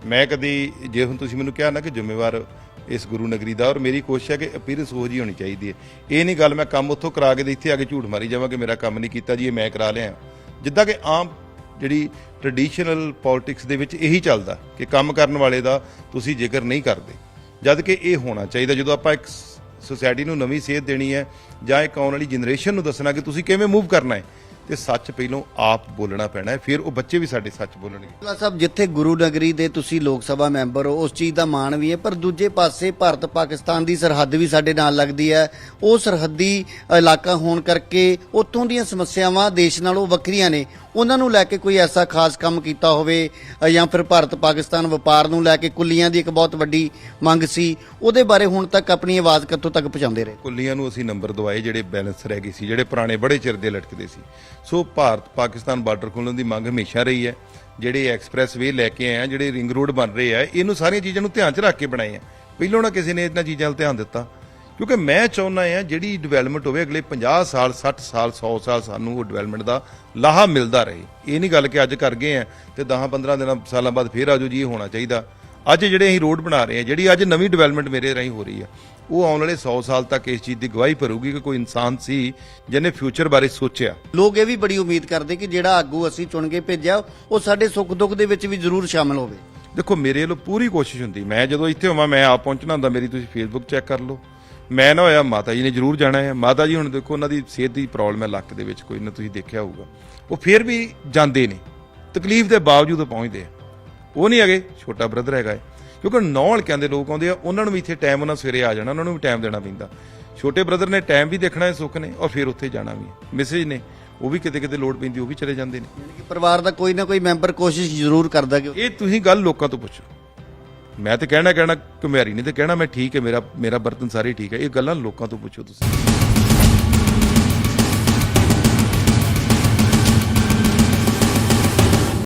ਮੈਂ ਕਦੀ, ਜੇ ਹੁਣ ਤੁਸੀਂ ਮੈਨੂੰ ਕਿਹਾ ਨਾ ਕਿ ਜ਼ਿੰਮੇਵਾਰ ਇਸ ਗੁਰੂ ਨਗਰੀ ਦਾ, ਔਰ ਮੇਰੀ ਕੋਸ਼ਿਸ਼ ਹੈ ਕਿ ਅਪੀਅਰੈਂਸ ਉਹ ਜੀ ਹੋਣੀ ਚਾਹੀਦੀ ਹੈ। ਇਹ ਨਹੀਂ ਗੱਲ ਮੈਂ ਕੰਮ ਉੱਥੋਂ ਕਰਾ ਕੇ ਤੇ ਇੱਥੇ ਆ ਕੇ ਝੂਠ ਮਾਰੀ ਜਾਵਾਂ ਕਿ ਮੇਰਾ ਕੰਮ ਨਹੀਂ ਕੀਤਾ ਜੀ, ਇਹ ਮੈਂ ਕਰਾ ਲਿਆ। ਜਿੱਦਾਂ ਕਿ ਆਮ ਜਿਹੜੀ ਟ੍ਰੈਡੀਸ਼ਨਲ ਪੋਲਿਟਿਕਸ ਦੇ ਵਿੱਚ ਇਹੀ ਚੱਲਦਾ ਕਿ ਕੰਮ ਕਰਨ ਵਾਲੇ ਦਾ ਤੁਸੀਂ ਜ਼ਿਕਰ ਨਹੀਂ ਕਰਦੇ, ਜਦ ਕਿ ਇਹ ਹੋਣਾ ਚਾਹੀਦਾ। ਜਦੋਂ ਆਪਾਂ ਇੱਕ ਸੋਸਾਇਟੀ ਨੂੰ ਨਵੀਂ ਸੇਧ ਦੇਣੀ ਹੈ ਜਾਂ ਇੱਕ ਆਉਣ ਵਾਲੀ ਜਨਰੇਸ਼ਨ ਨੂੰ ਦੱਸਣਾ ਕਿ ਤੁਸੀਂ ਕਿਵੇਂ ਮੂਵ ਕਰਨਾ ਹੈ, ਤੇ ਸੱਚ ਪਹਿਲੋਂ ਆਪ ਬੋਲਣਾ ਪੈਣਾ ਹੈ, ਫਿਰ ਉਹ ਬੱਚੇ ਵੀ ਸਾਡੇ ਸੱਚ ਬੋਲਣਗੇ। ਬਾਲਾ ਸਾਹਿਬ, ਜਿੱਥੇ ਗੁਰੂ ਨਗਰੀ ਦੇ ਤੁਸੀਂ ਲੋਕ ਸਭਾ ਮੈਂਬਰ ਹੋ, ਉਸ ਚੀਜ਼ ਦਾ ਮਾਣ ਵੀ ਹੈ, ਪਰ ਦੂਜੇ ਪਾਸੇ ਭਾਰਤ ਪਾਕਿਸਤਾਨ ਦੀ ਸਰਹੱਦ ਵੀ ਸਾਡੇ ਨਾਲ ਲੱਗਦੀ ਹੈ। ਉਹ ਸਰਹੱਦੀ ਇਲਾਕਾ ਹੋਣ ਕਰਕੇ ਉੱਥੋਂ ਦੀਆਂ ਸਮੱਸਿਆਵਾਂ ਦੇਸ਼ ਨਾਲੋਂ ਵੱਖਰੀਆਂ ਨੇ। ਉਹਨਾਂ ਨੂੰ ਲੈ ਕੇ ਕੋਈ ਐਸਾ ਖਾਸ ਕੰਮ ਕੀਤਾ ਹੋਵੇ, ਜਾਂ ਫਿਰ ਭਾਰਤ ਪਾਕਿਸਤਾਨ ਵਪਾਰ ਨੂੰ ਲੈ ਕੇ ਕੁੱਲੀਆਂ ਦੀ ਇੱਕ ਬਹੁਤ ਵੱਡੀ ਮੰਗ ਸੀ, ਉਹਦੇ ਬਾਰੇ ਹੁਣ ਤੱਕ ਆਪਣੀ ਆਵਾਜ਼ ਕਿੱਥੋਂ ਤੱਕ ਪਹੁੰਚਾਉਂਦੇ ਰਹੇ? ਕੁੱਲੀਆਂ ਨੂੰ ਅਸੀਂ ਨੰਬਰ ਦਵਾਏ ਜਿਹੜੇ ਬੈਲੈਂਸ ਰਹਿ ਗਏ ਸੀ, ਜਿਹੜੇ ਪੁਰਾਣੇ ਬੜੇ ਚਿਰ ਦੇ ਲਟਕਦੇ ਸੀ। ਸੋ ਭਾਰਤ ਪਾਕਿਸਤਾਨ ਬਾਰਡਰ ਖੋਲ੍ਹਣ ਦੀ ਮੰਗ ਹਮੇਸ਼ਾ ਰਹੀ ਹੈ। ਜਿਹੜੇ ਐਕਸਪ੍ਰੈਸ ਵੇ ਲੈ ਕੇ ਆਏ ਆ, ਜਿਹੜੇ ਰਿੰਗ ਰੋਡ ਬਣ ਰਹੇ ਆ, ਇਹਨੂੰ ਸਾਰੀਆਂ ਚੀਜ਼ਾਂ ਨੂੰ ਧਿਆਨ 'ਚ ਰੱਖ ਕੇ ਬਣਾਏ ਆ। ਪਹਿਲੋਂ ਨਾ ਕਿਸੇ ਨੇ ਇਹਨਾਂ ਚੀਜ਼ਾਂ 'ਤੇ ਧਿਆਨ ਦਿੱਤਾ, ਕਿਉਂਕਿ ਮੈਂ ਚਾਹੁੰਦਾ ਹਾਂ ਜਿਹੜੀ ਡਿਵੈਲਪਮੈਂਟ ਹੋਵੇ ਅਗਲੇ 50 ਸਾਲ 60 ਸਾਲ 100 ਸਾਲ ਸਾਨੂੰ ਉਹ ਡਿਵੈਲਪਮੈਂਟ ਦਾ ਲਾਹਾ ਮਿਲਦਾ ਰਹੇ। ਇਹ ਨਹੀਂ ਗੱਲ ਕਿ ਅੱਜ ਕਰ ਗਏ ਆ ਤੇ 10-15 ਸਾਲਾਂ ਬਾਅਦ ਫੇਰ ਆਜੋ ਜੀ, ਇਹ ਹੋਣਾ ਚਾਹੀਦਾ। ਅੱਜ ਜਿਹੜੇ ਅਸੀਂ ਰੋਡ ਬਣਾ ਰਹੇ ਆ, ਜਿਹੜੀ ਅੱਜ ਨਵੀਂ ਡਿਵੈਲਪਮੈਂਟ ਮੇਰੇ ਰਾਹੀਂ ਹੋ ਰਹੀ ਆ, ਉਹ ਆਉਣ ਵਾਲੇ 100 ਸਾਲ ਤੱਕ ਇਸ ਚੀਜ਼ ਦੀ ਗਵਾਹੀ ਭਰੂਗੀ ਕਿ ਕੋਈ ਇਨਸਾਨ ਸੀ ਜਿਹਨੇ ਫਿਊਚਰ ਬਾਰੇ ਸੋਚਿਆ। ਲੋਕ ਇਹ ਵੀ ਬੜੀ ਉਮੀਦ ਕਰਦੇ ਕਿ ਜਿਹੜਾ ਆਗੂ ਅਸੀਂ ਚੁਣ ਕੇ ਭੇਜਿਆ ਉਹ ਸਾਡੇ ਸੁੱਖ ਦੁੱਖ ਦੇ ਵਿੱਚ ਵੀ ਜ਼ਰੂਰ ਸ਼ਾਮਲ ਹੋਵੇ। ਦੇਖੋ, ਮੇਰੇ ਵੱਲੋਂ ਪੂਰੀ ਕੋਸ਼ਿਸ਼ ਹੁੰਦੀ, ਮੈਂ ਜਦੋਂ ਇੱਥੇ ਹੋਵਾਂ ਮੈਂ ਆਪ ਪਹੁੰਚਣਾ ਹੁੰਦਾ। ਮੇਰੀ ਤੁਸੀਂ ਫੇਸਬੁੱਕ ਚੈੱਕ ਕਰ ਲਓ, ਮੈਂ ਨਾ ਹੋਇਆ ਮਾਤਾ ਜੀ ਨੇ ਜ਼ਰੂਰ ਜਾਣਾ ਹੈ। ਮਾਤਾ ਜੀ ਹੁਣ ਦੇਖੋ, ਉਹਨਾਂ ਦੀ ਸਿਹਤ ਦੀ ਪ੍ਰੋਬਲਮ ਹੈ ਲੱਕ ਦੇ ਵਿੱਚ, ਕੋਈ ਨਾ ਤੁਸੀਂ ਦੇਖਿਆ ਹੋਊਗਾ, ਉਹ ਫਿਰ ਵੀ ਜਾਂਦੇ ਨੇ, ਤਕਲੀਫ ਦੇ ਬਾਵਜੂਦ ਪਹੁੰਚਦੇ ਆ। ਉਹ ਨਹੀਂ ਹੈਗੇ, ਛੋਟਾ ਬ੍ਰਦਰ ਹੈਗਾ ਹੈ, ਕਿਉਂਕਿ 9 ਹਲਕਿਆਂ ਦੇ ਲੋਕ ਆਉਂਦੇ ਆ, ਉਹਨਾਂ ਨੂੰ ਵੀ ਇੱਥੇ ਟਾਈਮ, ਉਹਨਾਂ ਸਵੇਰੇ ਆ ਜਾਣਾ, ਉਹਨਾਂ ਨੂੰ ਵੀ ਟਾਈਮ ਦੇਣਾ ਪੈਂਦਾ। ਛੋਟੇ ਬ੍ਰਦਰ ਨੇ ਟਾਈਮ ਵੀ ਦੇਖਣਾ ਹੈ, ਸੁੱਖ ਨੇ, ਔਰ ਫਿਰ ਉੱਥੇ ਜਾਣਾ ਵੀ ਹੈ। ਮਿਸੇਜ ਨੇ, ਉਹ ਵੀ ਕਿਤੇ ਕਿਤੇ ਲੋੜ ਪੈਂਦੀ ਉਹ ਵੀ ਚਲੇ ਜਾਂਦੇ ਨੇ। ਪਰਿਵਾਰ ਦਾ ਕੋਈ ਨਾ ਕੋਈ ਮੈਂਬਰ ਕੋਸ਼ਿਸ਼ ਜ਼ਰੂਰ ਕਰਦਾ ਕਿ ਇਹ ਤੁਸੀਂ ਗੱਲ ਲੋਕਾਂ ਤੋਂ ਪੁੱਛੋ। ਮੈਂ ਤਾਂ ਕਹਿਣਾ ਘੁਮਿਆਰੀ ਨਹੀਂ ਤੇ ਕਹਿਣਾ ਮੈਂ ਠੀਕ ਹੈ, ਮੇਰਾ ਬਰਤਨ ਸਾਰੇ ਠੀਕ ਹੈ। ਇਹ ਗੱਲਾਂ ਲੋਕਾਂ ਤੋਂ ਪੁੱਛੋ ਤੁਸੀਂ।